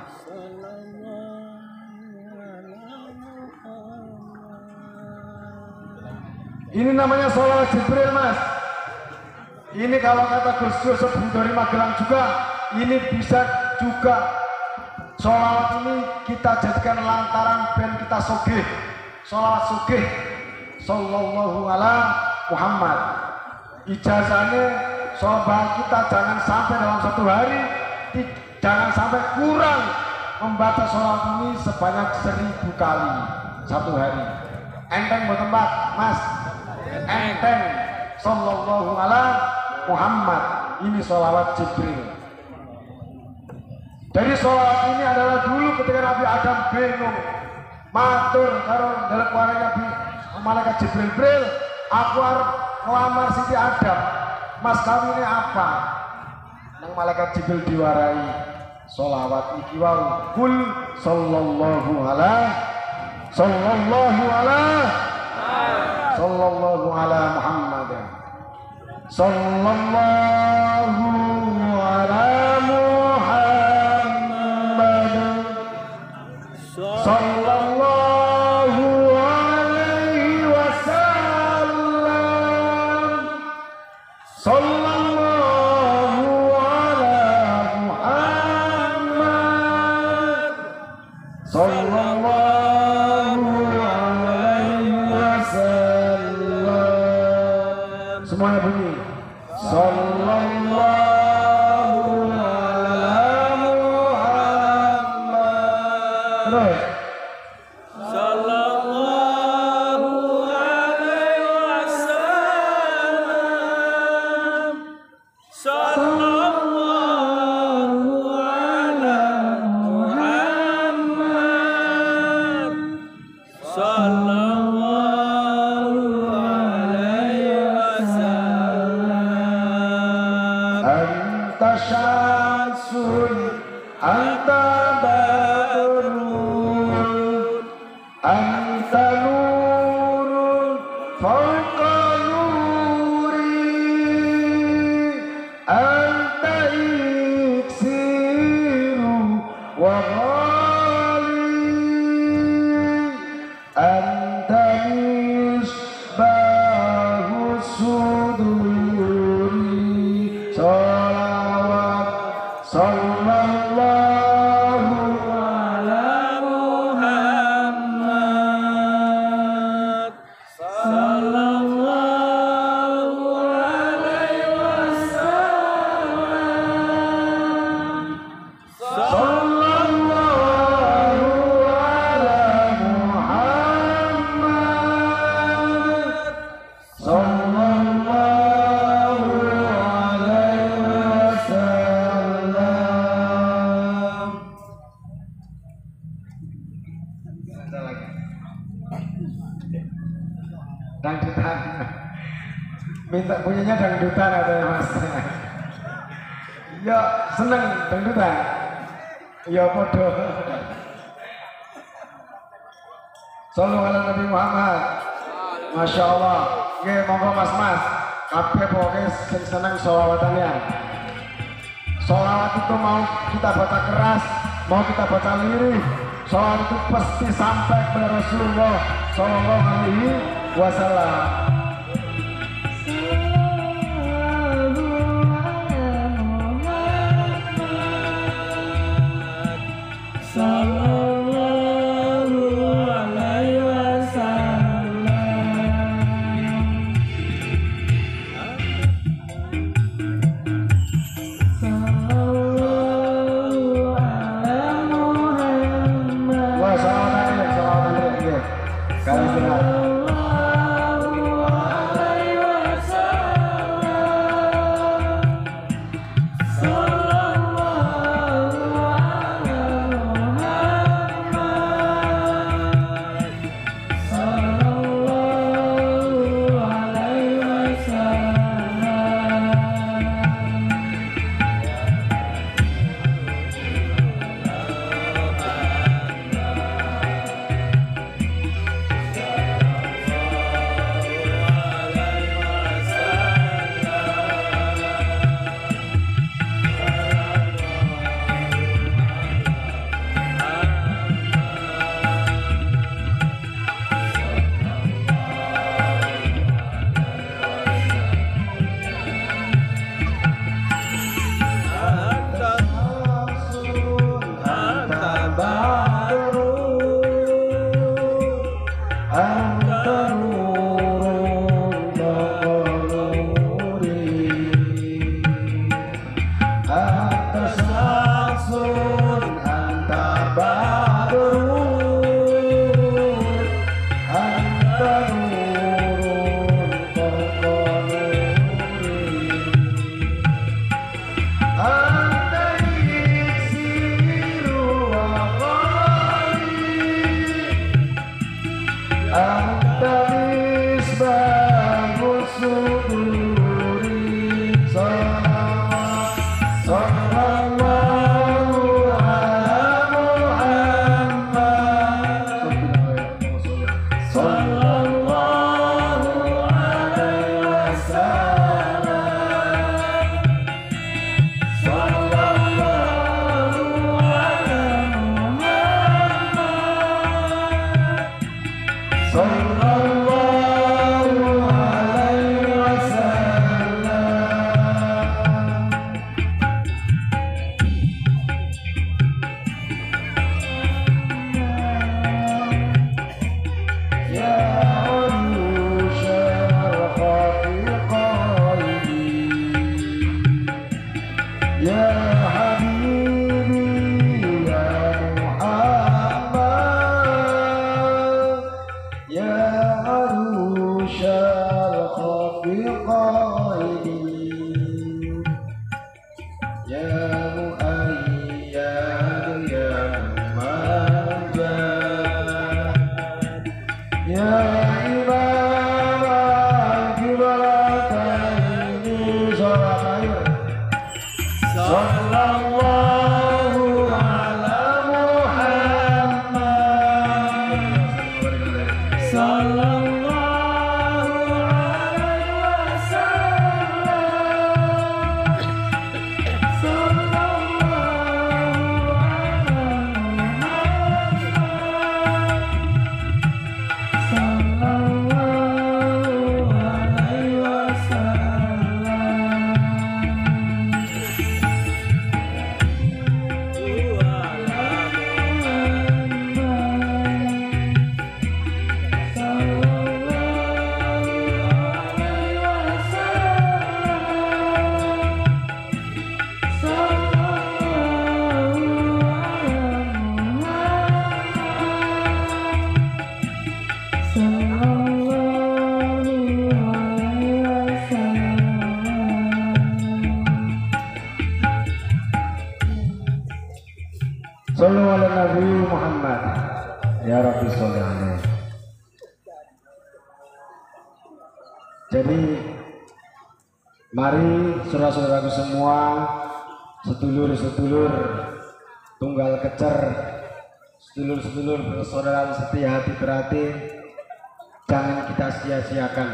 Ini namanya sholawat Jibril Mas. Ini kalau kata Gus Dur sebelum dari Magelang juga, ini bisa juga sholawat ini kita jadikan lantaran ben kita sogeh. Sholawat sogeh sallallahu ala Muhammad. Ijazahnya sholawat kita jangan sampai dalam satu hari, jangan sampai kurang membaca sholawat ini sebanyak 1000 kali satu hari. Enteng buat tempat Mas, enteng. Sallallahu ala Muhammad, ini sholawat Jibril. Jadi sholawat ini adalah dulu ketika Nabi Adam bingung matur karo dalam warnanya malaikat Jibril, aku harus melamar Siti Adam, mas kawinnya apa? Nang malaikat Jibril diwarai sholawat iki wau, kul sallallahu ala Muhammad sallallahu ala Muhammad sallallahu alaihi wasallam sallallahu ala Muhammad sallallahu semuanya bunyi sallallahu ala Muhammad. Terus
sallallahu alaihi wasallam sallallahu ala Muhammad sallallahu
anta syamsun anta badrun anta nurun fawqa nuri anta iksiru wa ghali anta misbahu suduri sholawat sallallahu ala
Muhammad sallallahu
Dangdutan. Minta punyanya dangdutan katanya Mas. Ya seneng dangdutan. Ya podo. Sallu ala Nabi Muhammad. Masya Allah. Oke, monggo mas-mas. Kabeh pokoknya seneng sholawatnya. Sholawat itu mau kita baca keras, mau kita baca lirih, sholawat itu pasti sampai kepada Rasulullah Sallallahu Alaihi Wasallam. Jadi mari saudara-saudaraku semua, sedulur-sedulur tunggal kecer, sedulur-sedulur persaudaraan setia hati berhati, jangan kita sia-siakan.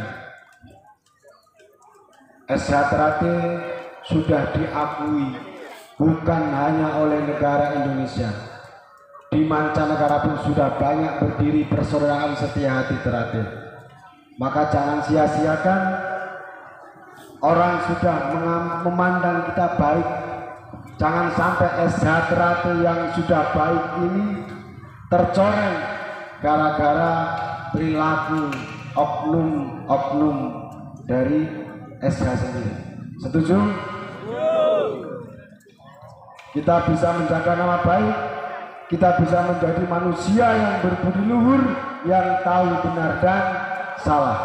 SH Teratai sudah diakui bukan hanya oleh negara Indonesia, di mancanegara pun sudah banyak berdiri persaudaraan setia hati Teratai. Maka jangan sia-siakan. Orang sudah memandang kita baik, jangan sampai SH Teratai yang sudah baik ini tercoreng gara-gara perilaku oknum-oknum dari SH sendiri. Setuju? Kita bisa menjaga nama baik, kita bisa menjadi manusia yang berbudi luhur, yang tahu benar dan salah.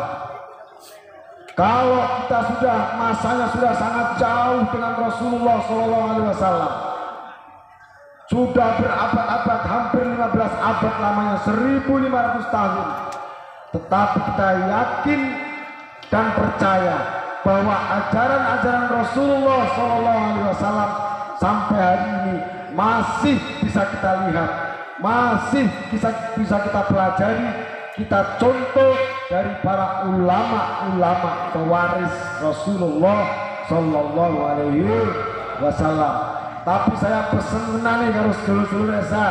Kalau kita masanya sudah sangat jauh dengan Rasulullah SAW, sudah berabad-abad, hampir 15 abad lamanya, 1500 tahun, tetapi kita yakin dan percaya bahwa ajaran-ajaran Rasulullah SAW sampai hari ini masih bisa kita lihat, masih bisa kita pelajari, kita contoh dari para ulama-ulama pewaris Rasulullah Sallallahu Alaihi Wasallam. Tapi saya pesen menane karo sedulur-sedulur esa,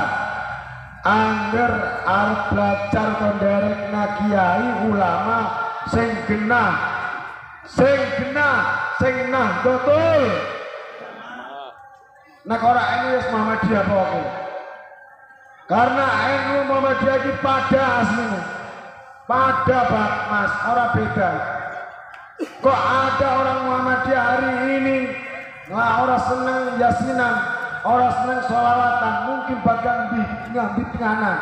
angger arep belajar konderek kiai ulama sing genah, sing betul. Nek ora NU wis Muhammadiyah pokoke. Karena NU Muhammadiyah iki pada aslinya. Pada Pak Mas, orang beda. Kok ada orang Muhammadiyah hari ini orang seneng yasinan, orang seneng sholawatan, mungkin bahkan ngambit ngana,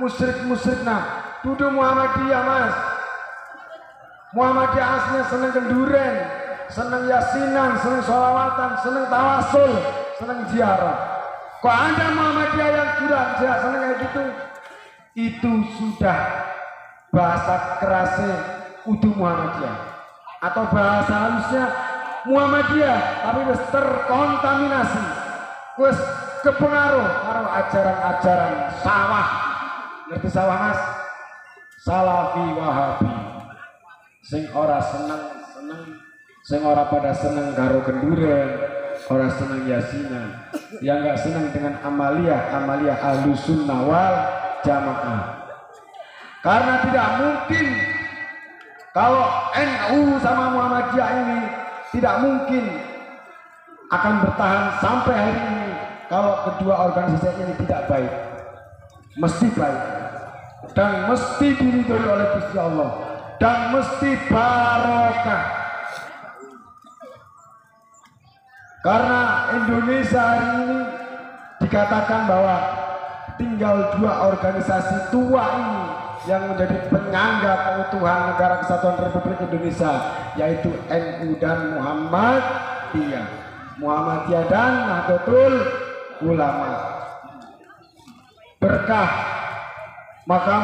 musyrik nah, tuduh Muhammadiyah Mas. Muhammadiyah aslinya seneng kenduren, seneng yasinan, seneng sholawatan, seneng tawasul, seneng ziarah. Kok ada Muhammadiyah yang sudah seneng kayak gitu? Itu sudah bahasa kerasnya udah Muhammadiyah, atau bahasa halusnya Muhammadiyah, tapi wis terkontaminasi, wis kepengaruh karo ajaran-ajaran sawah. Ngerti sawah Mas? Salafi Wahabi. Sing ora seneng, sing ora pada seneng karo kenduren, ora seneng yasinan, yang nggak seneng dengan amaliyah Ahlus Sunnah wal Jamaah. Karena tidak mungkin kalau NU sama Muhammadiyah ini tidak mungkin akan bertahan sampai hari ini kalau kedua organisasi ini tidak baik. Mesti baik dan mesti diridhoi oleh Gusti Allah dan mesti barokah. Karena Indonesia hari ini dikatakan bahwa tinggal dua organisasi tua ini yang menjadi penyangga keutuhan Negara Kesatuan Republik Indonesia, yaitu NU dan Muhammadiyah, Muhammadiyah dan Nahdlatul Ulama. Berkah maka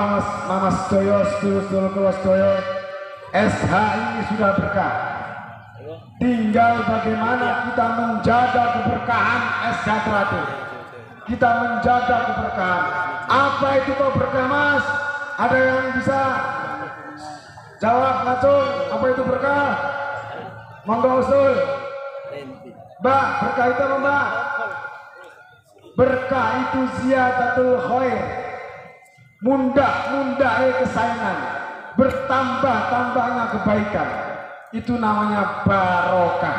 Mas Doyo, sedulur Doyo, SH ini sudah berkah. Tinggal bagaimana kita menjaga keberkahan SH Teratai. Kita menjaga keberkahan. Apa itu kok berkah Mas? Ada yang bisa jawab langsung apa itu berkah? Monggo usul. Mbak, berkah itu apa Mbak? Berkah itu ziyadatul khair, mundak-mundaknya kesayangan, bertambah-tambahnya kebaikan. Itu namanya barokah.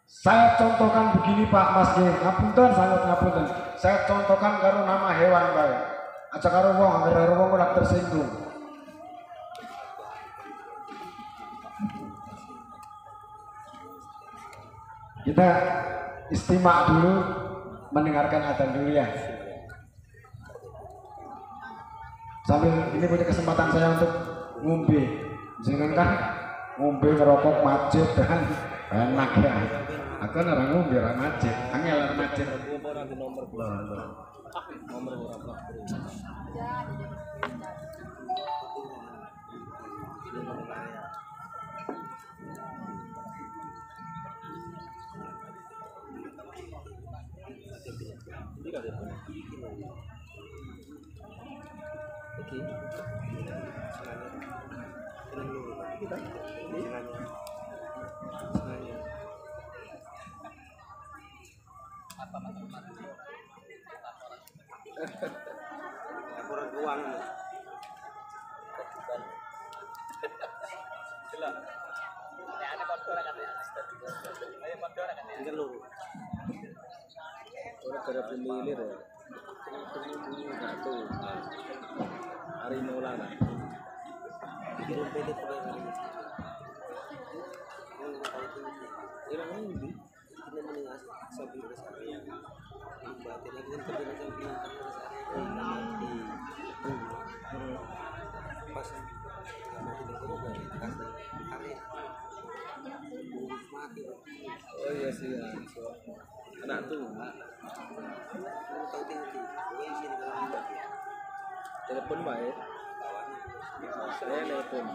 Saya contohkan begini Pak Mas, ngapunten sangat ngapunten. Saya contohkan karo nama hewan baik. Aja karo wong, karo wong ora tersinggung. Kita istimak dulu, mendengarkan adzan dulu ya. Sambil ini punya kesempatan saya untuk ngombe. Jangan kan ngombe ngerokok macet dan enak ya. Aku orang ngombe orang macet, angel orang macet. Nomor berapa?
Kurang uang. Gara pemilir ya. Satu. Hari Maulana. Kirim PT pegawai. Yang ini kita mendengar sabi kesari yang batin lagi kan kerja macam ini pas mati berkobar kasih hari mati. Oh iya sih ya. Anak tuh tahu tinggi gue isi di dalam telepon baik saya telepon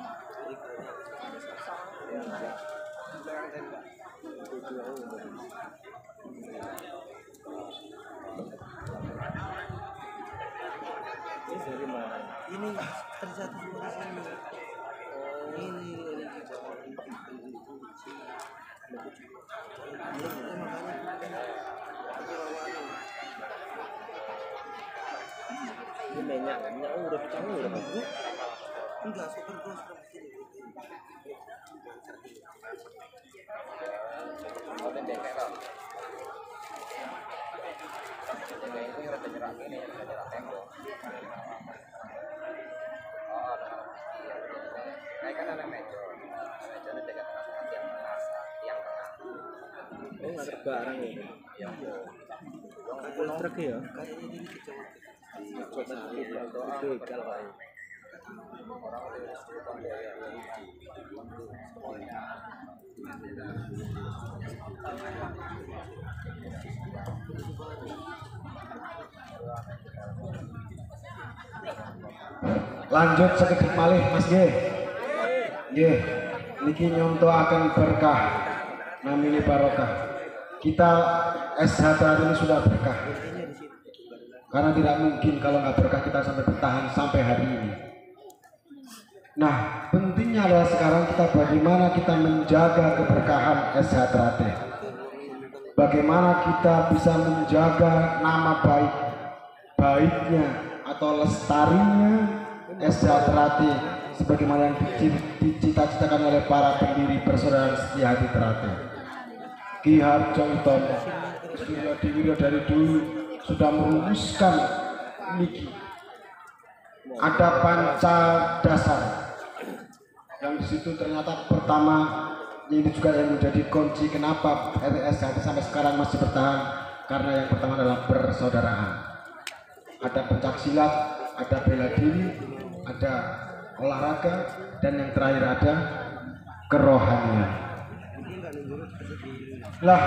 ini dari mana ini terjadi di sini ini ini minyak udah campur udah bagus enggak super terus oh nggak terbarang ya kabel truk ya kayaknya ini kecelakaan
lanjut sedikit malih Mas G. Niki nyontoh akan berkah namini barokah. Kita SH ini sudah berkah karena tidak mungkin kalau nggak berkah kita sampai bertahan sampai hari ini. Nah, pentingnya adalah sekarang kita bagaimana kita menjaga keberkahan SH Trate. Bagaimana kita bisa menjaga nama baiknya atau lestarinya SH Trate sebagaimana yang dicita-citakan oleh para pendiri persaudaraan setia hati Trate. Ki Harjo Utomo Suryo Diwiryo dari dulu sudah merumuskan niki. Ada panca dasar yang disitu ternyata pertama ini juga yang menjadi kunci kenapa SH sampai sekarang masih bertahan, karena yang pertama adalah persaudaraan. Ada pencak silat, ada bela diri, ada olahraga, dan yang terakhir ada kerohanian. Lah,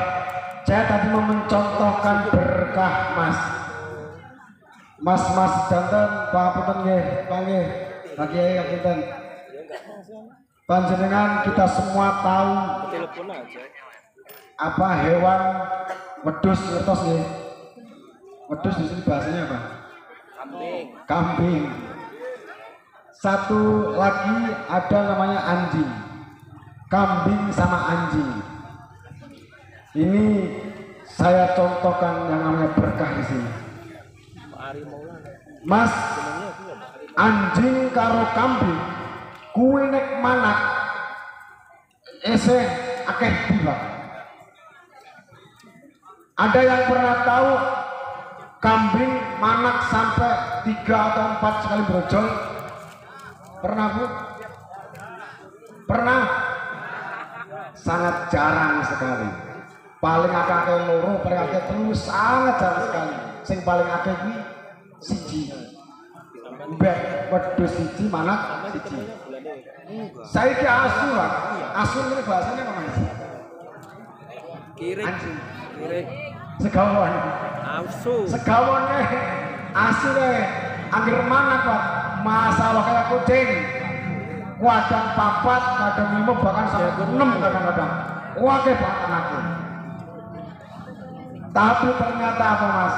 saya tadi mau mencontohkan berkah Mas danten Pak Punten nggih, panggih bagi ya Punten. Panjenengan kita semua tahu apa hewan wedhus ngertos nggih? Wedhus di sini bahasanya apa? Kambing. Satu lagi ada namanya anjing. Kambing sama anjing. Ini saya contohkan yang namanya berkah di sini. Mas, anjing karo kambing kuwi nek manak eseh akeh tiba. Ada yang pernah tahu kambing manak sampai 3 atau 4 sekali brojol? Pernah Bu? Pernah? Sangat jarang sekali. Paling akeh loro, paling akeh telu, sangat jarang sekali. Sing paling akeh kuwi siji. Mbek wedhus siji, manak siji. Saiki asu lah. Asu ini bahasanya apa Mas? Kirik. Kirik. Segawon. Asu. Segawone asu angger manak Pak. Masalah kayak kucing. Kadang 4, kadang 5, bahkan sampai 6 kadang-kadang. Wah, banget anakku. Tapi ternyata apa Mas?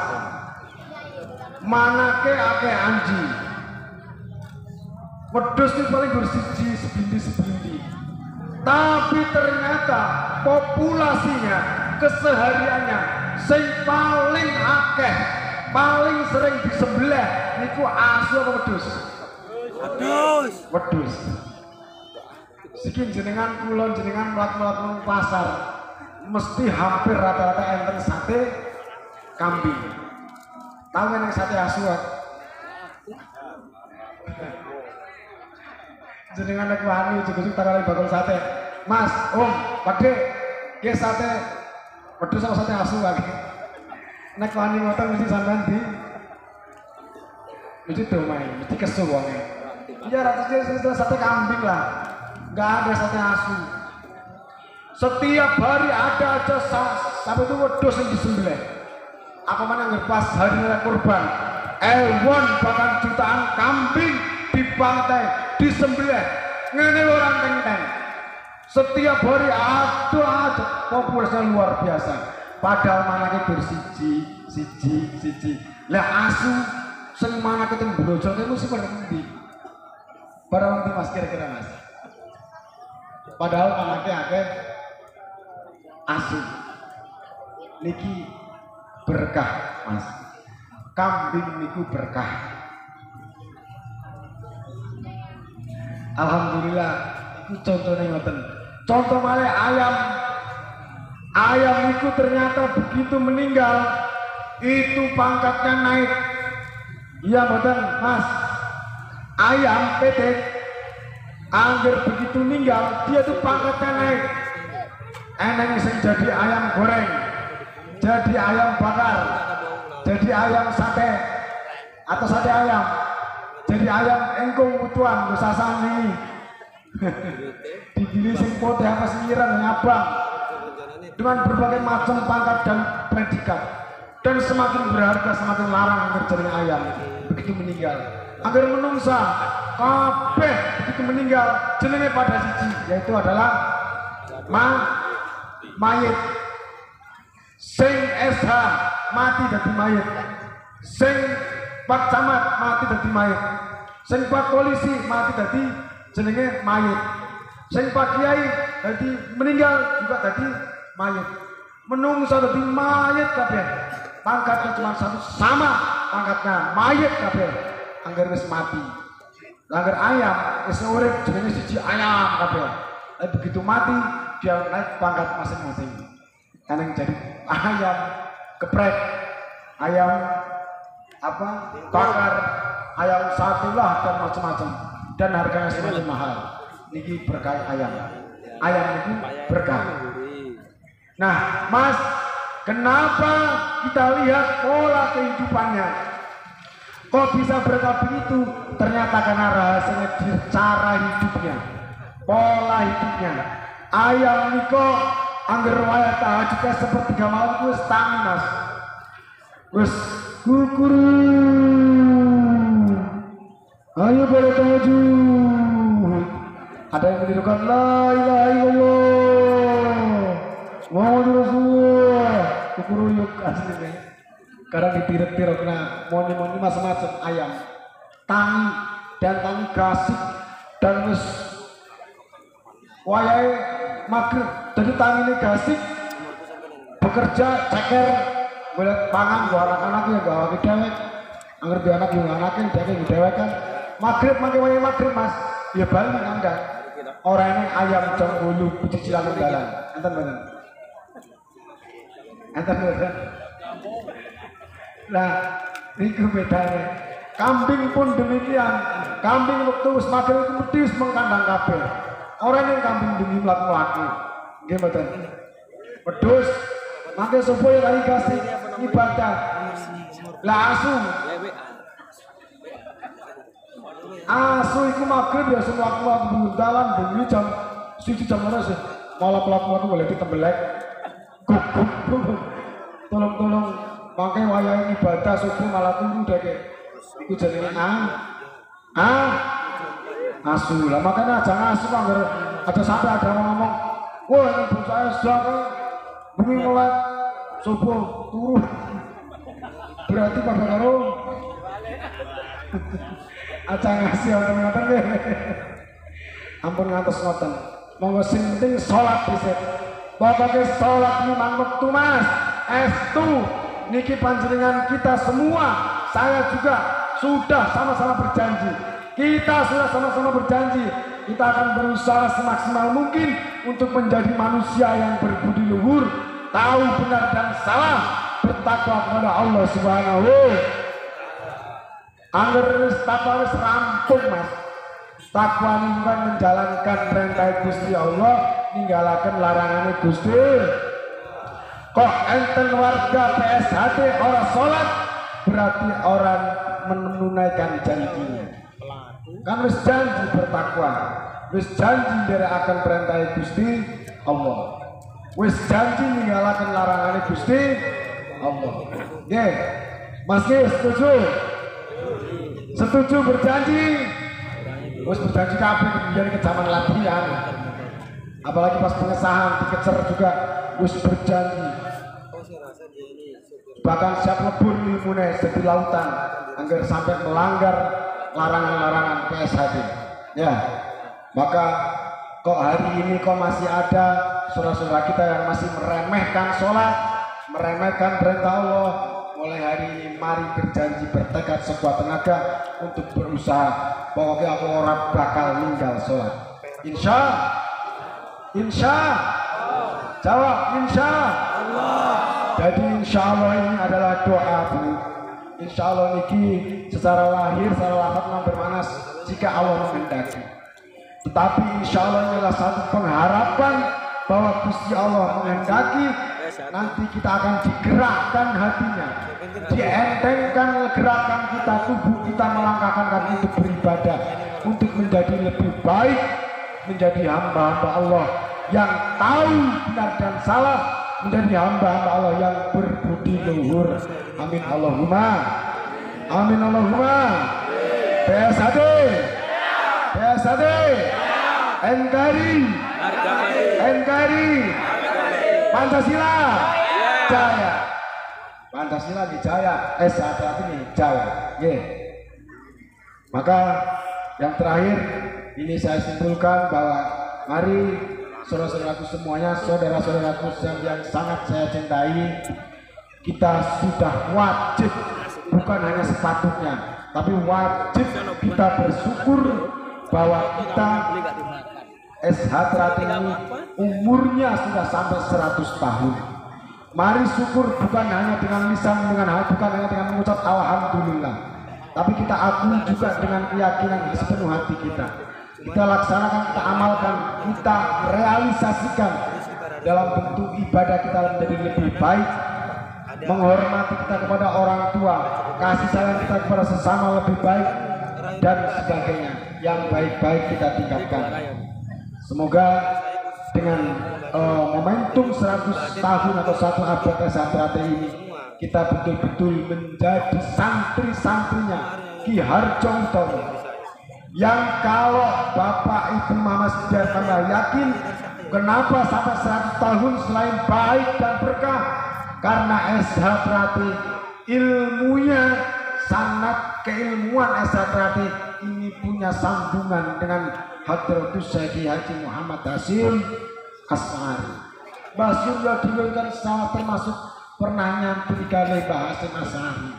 manake akeh anjing. Wedhus itu paling bersiji sebindi-sebindi. Tapi ternyata populasinya, kesehariannya sing paling akeh, paling sering disembelih niku asu apa wedhus? Wedhus. Siki jenengan kulon jenengan mlaku-mlaku pasar mesti hampir rata-rata enten sate kambing. Tahu kan yang sate asu? Jenengan nek wani ujug-ujug tarane bakul sate. Mas, Om, Pakde, ki sate wedhus sama sate asu wae. Nek wani ngoten mesti sampean di mesti domai, mesti kesu wonge. Ya rata-rata sate kambing lah. Enggak ada sate asu. Setiap hari ada aja sampai itu wedhus yang disembelih. Apa mana nggak pas hari raya kurban? Ewan bahkan jutaan kambing dibantai, disembelih, ngene orang teng-teng. Setiap hari ada populasinya luar biasa. Padahal manake bersiji. Lah asu sing manake teng brojol niku sing endi? Barang Mas kira-kira Mas. Padahal anake akeh asu. Niki berkah Mas. Kambing niku berkah. Alhamdulillah itu contohnya ngoten. Contoh malih ayam. Ayam itu ternyata begitu meninggal itu pangkatnya naik. Iya mboten Mas. Ayam petek angger begitu meninggal dia tuh pangkatnya naik. Eneng sing jadi ayam goreng, jadi ayam bakar, jadi ayam sate atau sate ayam, jadi ayam engkong utuan sasani. Dipilih sing putih apa singiran nyabang dengan berbagai macam pangkat dan predikat, dan semakin berharga semakin larang ngerjain ayam begitu meninggal. Agar menungsa kabeh begitu meninggal jenenge pada siji, yaitu adalah mayit. Sing SH mati dadi mayit, sing Pak Camat mati dadi mayit, sing Pak Polisi mati dadi jenenge mayit, sing Pak Kiai dadi meninggal juga dadi mayit. Menungsa dadi mayit kabeh, pangkatnya cuma satu sama pangkatnya mayit kabeh. Angger wis mati, angger ayam wis urip jenenge siji ayam kabeh. Begitu mati dia naik pangkat masing-masing. Kan yang jadi ayam geprek, ayam apa bakar, ayam sate lah dan macam-macam, dan harganya semakin mahal. Niki berkah ayam. Ayam itu berkah. Nah, Mas, kenapa kita lihat pola kehidupannya? Kok bisa berkah begitu? Ternyata karena rahasianya di cara hidupnya, pola hidupnya. Ayam niko angger wayah tahajudnya sepertiga malam wis tangi Mas. Wis kukuru. Ayo pada tahajud. Ada yang menirukan la ilaha illallah Muhammadur Rasulullah. Kukuru yuk aslinya. Karena ditirik-tirik kena moni-moni macam-macam ayam. Tangi dan tangi gasik dan wis wayai maghrib jadi tangi ini gasik bekerja ceker boleh pangan buat anak-anak ya bawa ke dewek anggar di anak juga anaknya dewek di dewek kan maghrib makai wayai maghrib Mas ya balik anda orang ini ayam jam bulu cicilan jalan enten bener nah ini bedanya. Kambing pun demikian. Kambing waktu semakin itu mesti mengkandang kabel. Orang yang kambing demi melaku-laku gimana? Wedhus makai supaya lagi kasih ibadah. Lah asu itu maghrib ya semua waktu buntalan demi jam 7 jam mana sih? Malah pelaku boleh ditembelek. Tolong pakai wayang ibadah subuh malah tunggu deh kayak itu jenenge asu lah makanya jangan asu kan ada sampai ada yang ngomong wah ini bos saya sudah bumi mulai subuh turun berarti pada karo Aja ngasih wonten ngoten nggih. Ampun ngantos ngoten. Monggo sing penting salat dhisik. Pokoke salat memang wektu Mas. Estu niki panjenengan kita semua, saya juga sudah sama-sama berjanji. Kita sudah sama-sama berjanji. Kita akan berusaha semaksimal mungkin untuk menjadi manusia yang berbudi luhur, tahu benar dan salah, bertakwa kepada Allah Subhanahu. Angger takwa wis rampung Mas. Takwa bukan menjalankan perintah Gusti Allah, ninggalaken larangane Gusti. Kok enten warga PSHT orang sholat, berarti orang menunaikan janjinya. Kan wis janji bertakwa, wis janji akan perintah Gusti Allah, wis janji ninggalaken larangane Gusti Allah. Nggih, Mas nggih setuju? Setuju berjanji? Wis berjanji kabeh kemudian ke zaman latihan. Apalagi pas pengesahan dikecer juga wis berjanji. Bahkan siap lebur ilmune di lautan agar sampai melanggar larangan-larangan PSHT. Ya, maka kok hari ini kok masih ada saudara-saudara kita yang masih meremehkan sholat, meremehkan perintah Allah. Mulai hari ini mari berjanji bertekad sekuat tenaga untuk berusaha. Pokoknya aku orang bakal ninggal sholat. Insya jawab insya Allah. Jadi insya Allah ini adalah doa Bu. Insya Allah niki secara lahir, secara lafaz bermakna jika Allah menghendaki. Tetapi insya Allah ini adalah satu pengharapan bahwa Gusti Allah menghendaki, nanti kita akan digerakkan hatinya, dientengkan gerakan kita, tubuh kita melangkahkan kaki untuk beribadah, untuk menjadi lebih baik, menjadi hamba-hamba Allah yang tahu benar dan salah, menjadi hamba-hamba Allah yang berbudi luhur. Amin Allahumma. Amin Allahumma. PSHT, NKRI, Pancasila Jaya. Pancasila dijaya, SHT ini jaya. Maka yang terakhir ini saya simpulkan bahwa mari saudara-saudaraku semuanya, saudara-saudaraku yang sangat saya cintai, kita sudah wajib, bukan hanya sepatutnya, tapi wajib kita bersyukur bahwa kita SH ini umurnya sudah sampai 100 tahun. Mari syukur bukan hanya dengan lisan, bukan hanya dengan mengucap alhamdulillah, tapi kita akui juga dengan keyakinan di sepenuh hati kita. Kita laksanakan, kita amalkan, kita realisasikan dalam bentuk ibadah kita menjadi lebih baik, menghormati kita kepada orang tua, kasih sayang kita kepada sesama lebih baik, dan sebagainya. Yang baik-baik kita tingkatkan. Semoga dengan momentum 100 tahun atau 1 abad SHT ini, kita betul-betul menjadi santri-santrinya Ki Harjo Utomo, yang kalau Bapak Ibu Mama sudah tambah yakin kenapa sampai 100 tahun selain baik dan berkah, karena SHT ilmunya, sanad keilmuan SHT ini punya sambungan dengan Hadratus Syekh Haji Muhammad Hasyim Asy'ari. Mbah Suryo dhewe kan termasuk pernah nyantri kali Mbah Hasyim Asy'ari.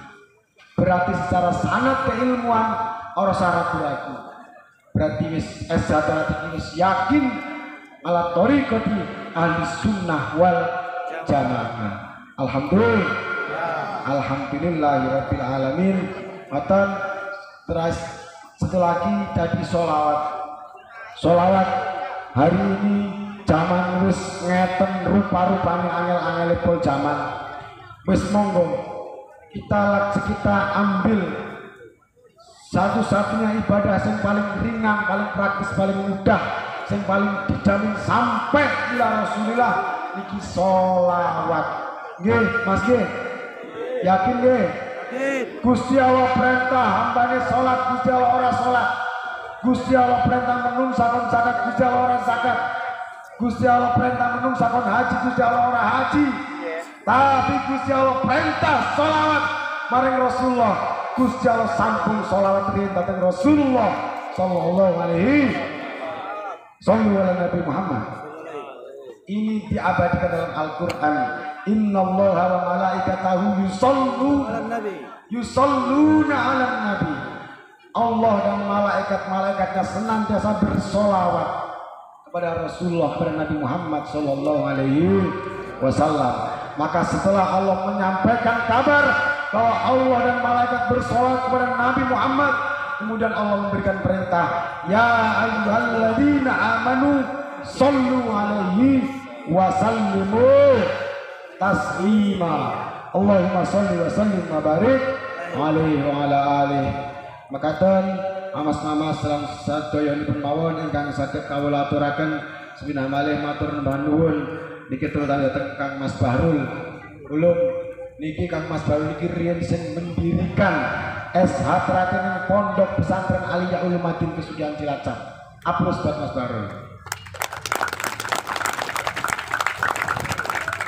Berarti secara sanad keilmuan ora ragu-ragu. Berarti SHT ini yakin ala thariqati ahli sunnah wal jamaah. Alhamdulillah. Alhamdulillahirabbil alamin. Matan terus satu lagi jadi solawat hari ini zaman wis ngeten rupa-rupane angel-angelipun zaman wis monggo kita ambil satu-satunya ibadah yang paling ringan, paling praktis, paling mudah, yang paling dijamin sampai ila Rasulullah niki solawat. Nggih Mas nggih, yakin nggih? Gusti Allah perintah hambane salat, Gusti Allah ora salat. Gusti Allah perintah menung sakon zakat, Gusti Allah ora zakat. Gusti Allah perintah menung sakon haji, Gusti Allah ora haji. Tapi Gusti Allah perintah sholawat maring Rasulullah. Gusti Allah sampun sholawat rin datang Rasulullah sallallahu alaihi sallu ala Nabi Muhammad. Ini diabadikan dalam Al-Quran. Innallaha wa malaikatahu yusalluna ala nabi. Allah dan malaikat-malaikatnya senantiasa bersolawat kepada Rasulullah, kepada Nabi Muhammad sallallahu alaihi wasallam. Maka setelah Allah menyampaikan kabar bahwa Allah dan malaikat bersolawat kepada Nabi Muhammad, kemudian Allah memberikan perintah, ya ayyuhalladzina amanu sallu alaihi wa sallimu taslima. Allahumma salli wa sallim wa barik alaihi wa ala alihi. Makaten amas-amas salam sadoyonipun mawon ingkang saged kawula aturaken sepindah malih matur nuwun nuwun niki terutama dateng Kang Mas Bahrul. Ulum niki Kang Mas Bahrul niki riyen sing mendirikan SH Teratin Pondok Pesantren Aliyah Ulumadin Kesugihan Cilacap. Aplaus buat Mas Bahrul.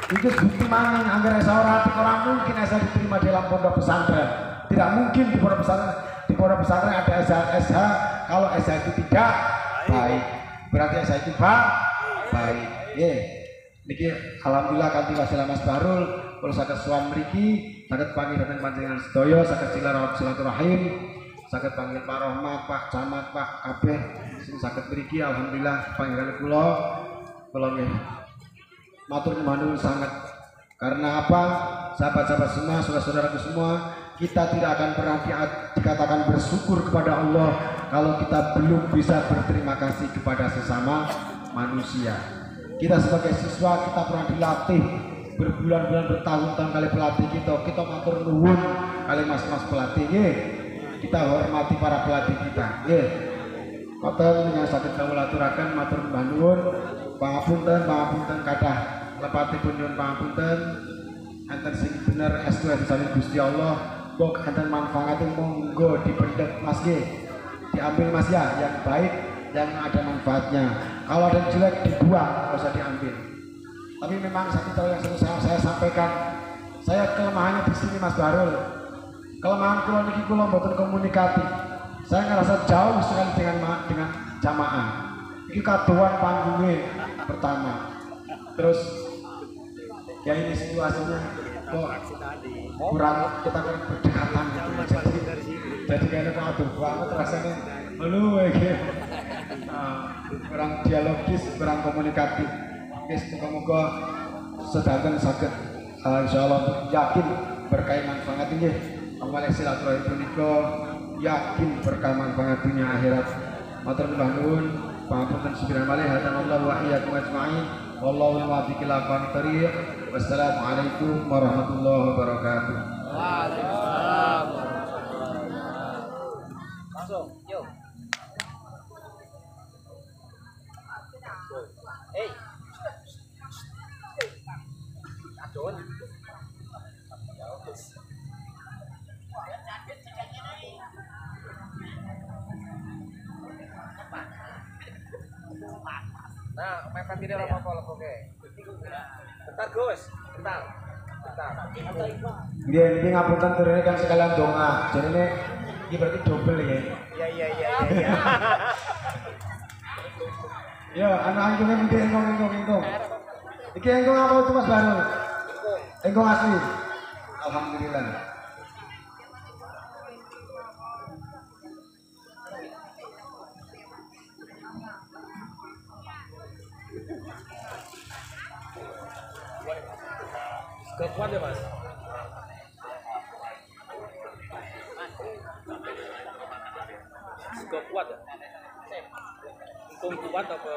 Itu bukti maning anggar esa orang mungkin esa diterima dalam pondok pesantren. Tidak mungkin di pondok pesantren ada SH kalau SH itu tidak baik. Berarti SH itu baik. Niki alhamdulillah kanthi wasilah Mas Bahrul kula saged sowan mriki, saged panggih dhateng panjenengan sedaya, saged silaturahim, saged panggih Pak Rohmat, Pak Camat, Pak kabeh sing saged mriki alhamdulillah panggilan kula nggih matur nuwun sangat. Karena apa? Sahabat-sahabat semua, saudara-saudaraku semua, kita tidak akan pernah dikatakan bersyukur kepada Allah kalau kita belum bisa berterima kasih kepada sesama manusia. Kita sebagai siswa, kita pernah dilatih berbulan-bulan, bertahun-tahun kali pelatih kita matur nuwun kali mas-mas pelatih. Kita hormati para pelatih kita. Matur yang sakit kawula aturaken matur nuwun. Pangapunten kathah lepatipun nyuwun pangapunten. Enten sing bener estu saling Gusti Allah. Kok enten manfaatipun monggo dipendhet Mas nggih. Diambil Mas ya, yang baik yang ada manfaatnya. Kalau ada yang jelek dibuang, nggak usah diambil. Tapi memang satu hal yang selalu saya sampaikan, saya kelemahannya di sini Mas Bahrul. Kelemahan kula niki kula mboten komunikatif. Saya ngerasa jauh sekali dengan jamaah. Ini kaduan panggungnya pertama. Terus ya ini situasinya kok kurang kita kan berdekatan gitu. Jadi kayaknya kok aduh banget rasanya. Halo kurang dialogis, kurang komunikatif. Semoga sedanten saged insyaallah yakin berkah manfaat ini. Amal silaturahim punika yakin berkah manfaat dunia akhirat. Matur nuwun pangapunten sepira malih hadanallahu wa iyyakum ajmain. Wallahu muwaffiq ila aqwamit thoriq. Wassalamualaikum warahmatullahi wabarakatuh.
Waalaikumsalam. Langsung, yuk. Hey. Adon. Nah, mepet ini orang apa oke. Bentar, Gus. Bentar.
Nggih, niki ngapunten turune kan sekalian donga. Jarine iki berarti double ya.
Iya.
Ya, anak anjingnya mesti engkong. Iki engkong apa itu Mas Bahrul? Engkong asli. Alhamdulillah.
Gak kuat ya Mas? Gak kuat ya? Untung kuat apa?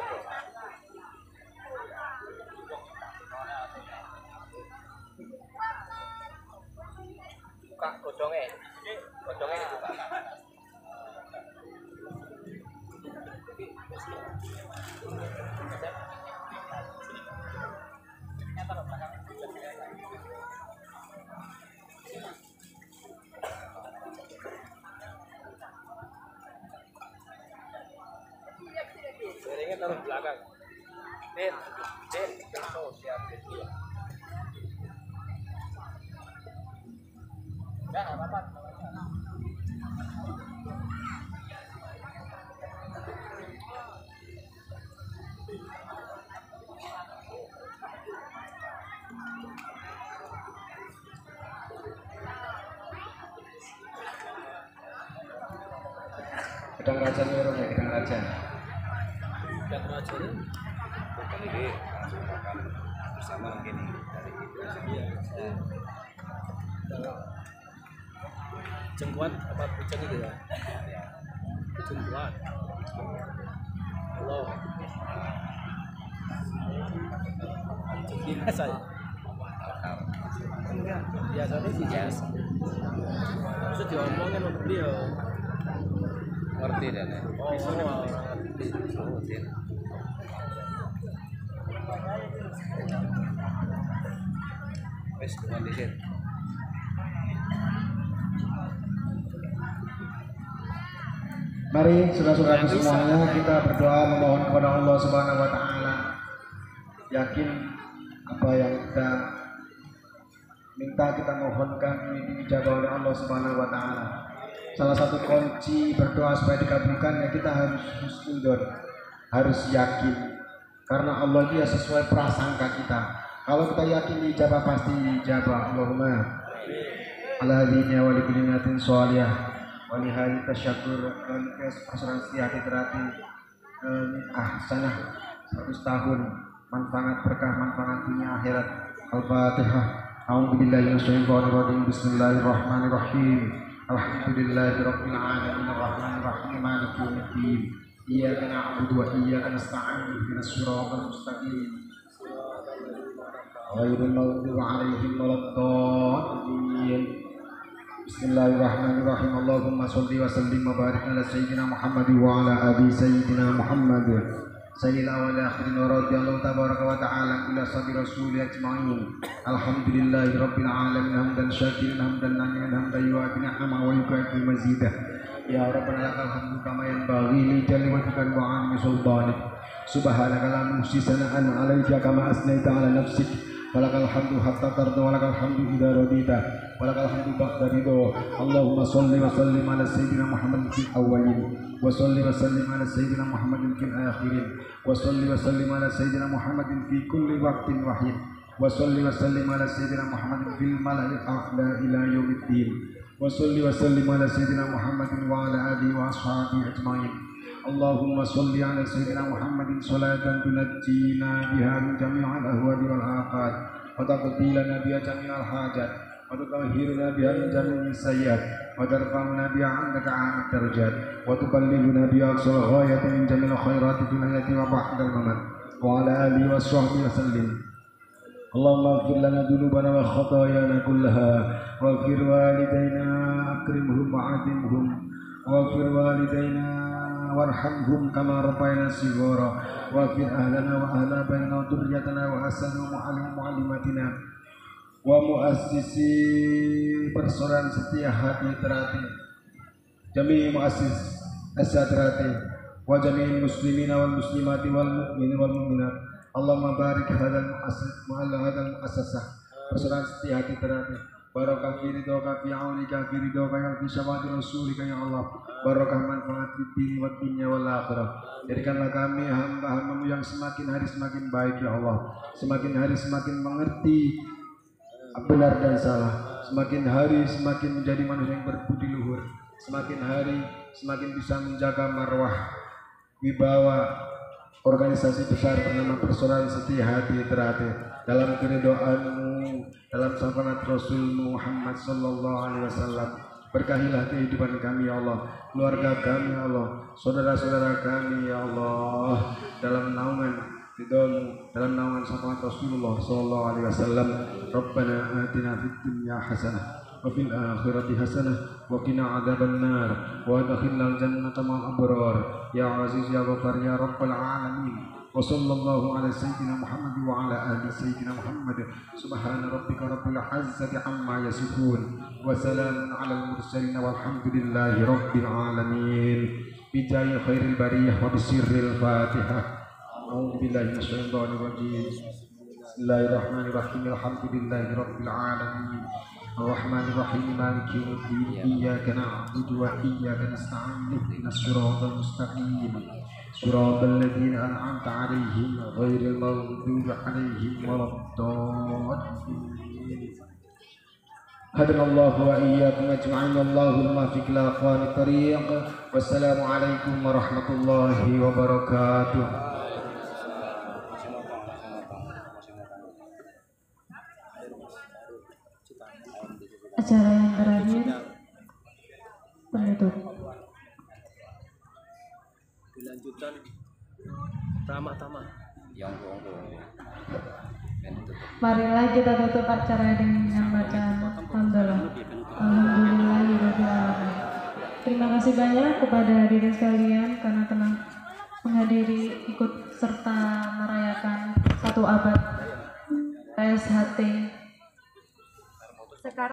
Buka godongnya dibuka. Jaringnya taruh belakang. Den, siap. Ya, apa-apa.
Gedang Raja Nero ya, Gedang Raja.
Gedang Raja ini
ini langsung makan bersama mungkin dari
Jengkuan apa pucang itu ya? Jengkuan. Halo. Biasa ya? Enggak, biasanya sih biasa. Terus diomongin sama beliau.
ngerti dan ya.
Oh, ngerti.
Wes tuan di sini.
Mari saudara-saudara semuanya kita berdoa memohon kepada Allah Subhanahu wa taala. Yakin apa yang kita minta kita mohonkan ini dijawab oleh Allah Subhanahu wa taala. Salah satu kunci berdoa supaya dikabulkan ya kita harus husnudzon, harus yakin. Karena Allah dia sesuai prasangka kita. Kalau kita yakin dijawab pasti dijawab. Allahumma ala hadhihi wa li kulli niyatin shalihah wa li hadhihi tasyakur dan asuransi hati terhati ahsanah 100 tahun manfaat berkah manfaat dunia akhirat. Al-Fatihah. A'udzubillahi minasyaitonir rajim. Bismillahirrahmanirrahim. Alhamdulillahirabbil alamin arrahmanir rahim maliki yaumiddin. Iyyaka na'budu wa iyyaka nasta'in ihdinas siratal mustaqim. Ghairil maghdubi 'alaihim waladdallin. Bismillahirrahmanirrahim. Allahumma shalli wa sallim wa barik ala sayyidina Muhammad wa ala ali sayyidina Muhammad. Sayyidina wa akhirin wa radiyallahu tabaraka wa ta'ala ila sabi rasuli ajma'in. Alhamdulillahi rabbil alamin hamdan syakirin hamdan namiyan hamdan yu'ati ni'ama wa yukafi mazidah. Ya Rabbana lakal hamdu kama yanbaghi li jalli wajhika wa 'azimi sultanik. Subhanaka la nuhsi sana'an 'alaika kama asnaita 'ala nafsik. Walakal hamdu hatta tarda walakal hamdu idza radita walakal hamdu ba'da ridha. Allahumma shalli wa sallim ala sayyidina Muhammadin fil awwalin wa shalli wa sallim ala sayyidina Muhammadin fil akhirin wa shalli wa sallim ala sayyidina Muhammadin fi kulli waqtin wahid wa shalli wa sallim ala sayyidina Muhammadin fil mala'il a'la ila yaumiddin wa shalli wa sallim ala sayyidina Muhammadin wa ala alihi wa ashabihi ajma'in. Allahumma shalli ala sayyidina Muhammadin salatan tunajjina biha min jami'il ahwali wal afat wa taqdi lana biha jami'al hajat wa tutahhiruna biha min jami'is sayyi'at wa tarfa'una biha 'indaka 'alat darajat wa tuballighuna biha aqsal ghayati min jami'il khairati fil hayati wa ba'dal mamat wa ala alihi wa sahbihi wa sallim. Allahumma ighfir lana dhunubana wa khatayana kullaha waghfir walidayna akrimhum wa'adhimhum waghfir walidayna warhamhum kama rabbayana shighara waghfir ahlana wa ahla baina wa dhurriyyatana wa ahsanu mu'allimatina wa muassisi persoalan setia hati terhati jami muassis as-sadrati wa jami'il muslimina wal muslimati wal mu'minin wal mu'minat. Allahumma barik hadzal muassis wa ala hadzal muassasah persoalan setia hati terhati. Barakah fi ridhoka fi aunika fi ridhoka ya fi syafa'ati rasulika ya Allah. Barakah manfaat fi dini wa dunya wal akhirah. Jadikanlah kami hamba-hambamu yang semakin hari semakin baik ya Allah. Semakin hari semakin mengerti benar dan salah. Semakin hari semakin menjadi manusia yang berbudi luhur. Semakin hari semakin bisa menjaga marwah wibawa organisasi besar bernama Persaudaraan Setia Hati Terhati. Dalam keridhaan-Mu, dalam syafaat Rasul Muhammad sallallahu alaihi wasallam, berkahilah kehidupan kami ya Allah, keluarga kami ya Allah, saudara-saudara kami ya Allah, dalam naungan ridha-Mu, dalam naungan syafaat Rasulullah sallallahu alaihi wasallam. Rabbana atina fid dunya hasanah wa fil akhirati hasanah wa qina adzabannar wa adkhilnal jannata ma'al abrar ya aziz ya ghafar ya rabbal alamin. وصلى الله على سيدنا محمد وعلى آل سيدنا محمد. سبحان ربك رب العزة عما يصفون وسلام على المرسلين والحمد لله رب العالمين. بجاه خير البرية وبسر الفاتحة. أعوذ بالله من الشيطان الرجيم. بسم الله الرحمن الرحيم. الحمد لله رب العالمين الرحمن الرحيم مالك يوم الدين. إياك نعبد وإياك نستعين اهدنا الصراط المستقيم صراط الذين أنعمت عليهم غير المغضوب عليهم ولا الضالين. هدنا الله وإياكم أجمعين اللهم في الأقوال الطريق والسلام عليكم ورحمة الله وبركاته.
Acara yang terakhir penutup.
Dilanjutkan ramah-tamah.
Yang
Marilah kita tutup acara dengan bacaan hamdalah. Alhamdulillahirobbilalamin. Terima kasih banyak kepada hadirin sekalian karena telah menghadiri ikut serta merayakan 1 abad KSHT. Sekarang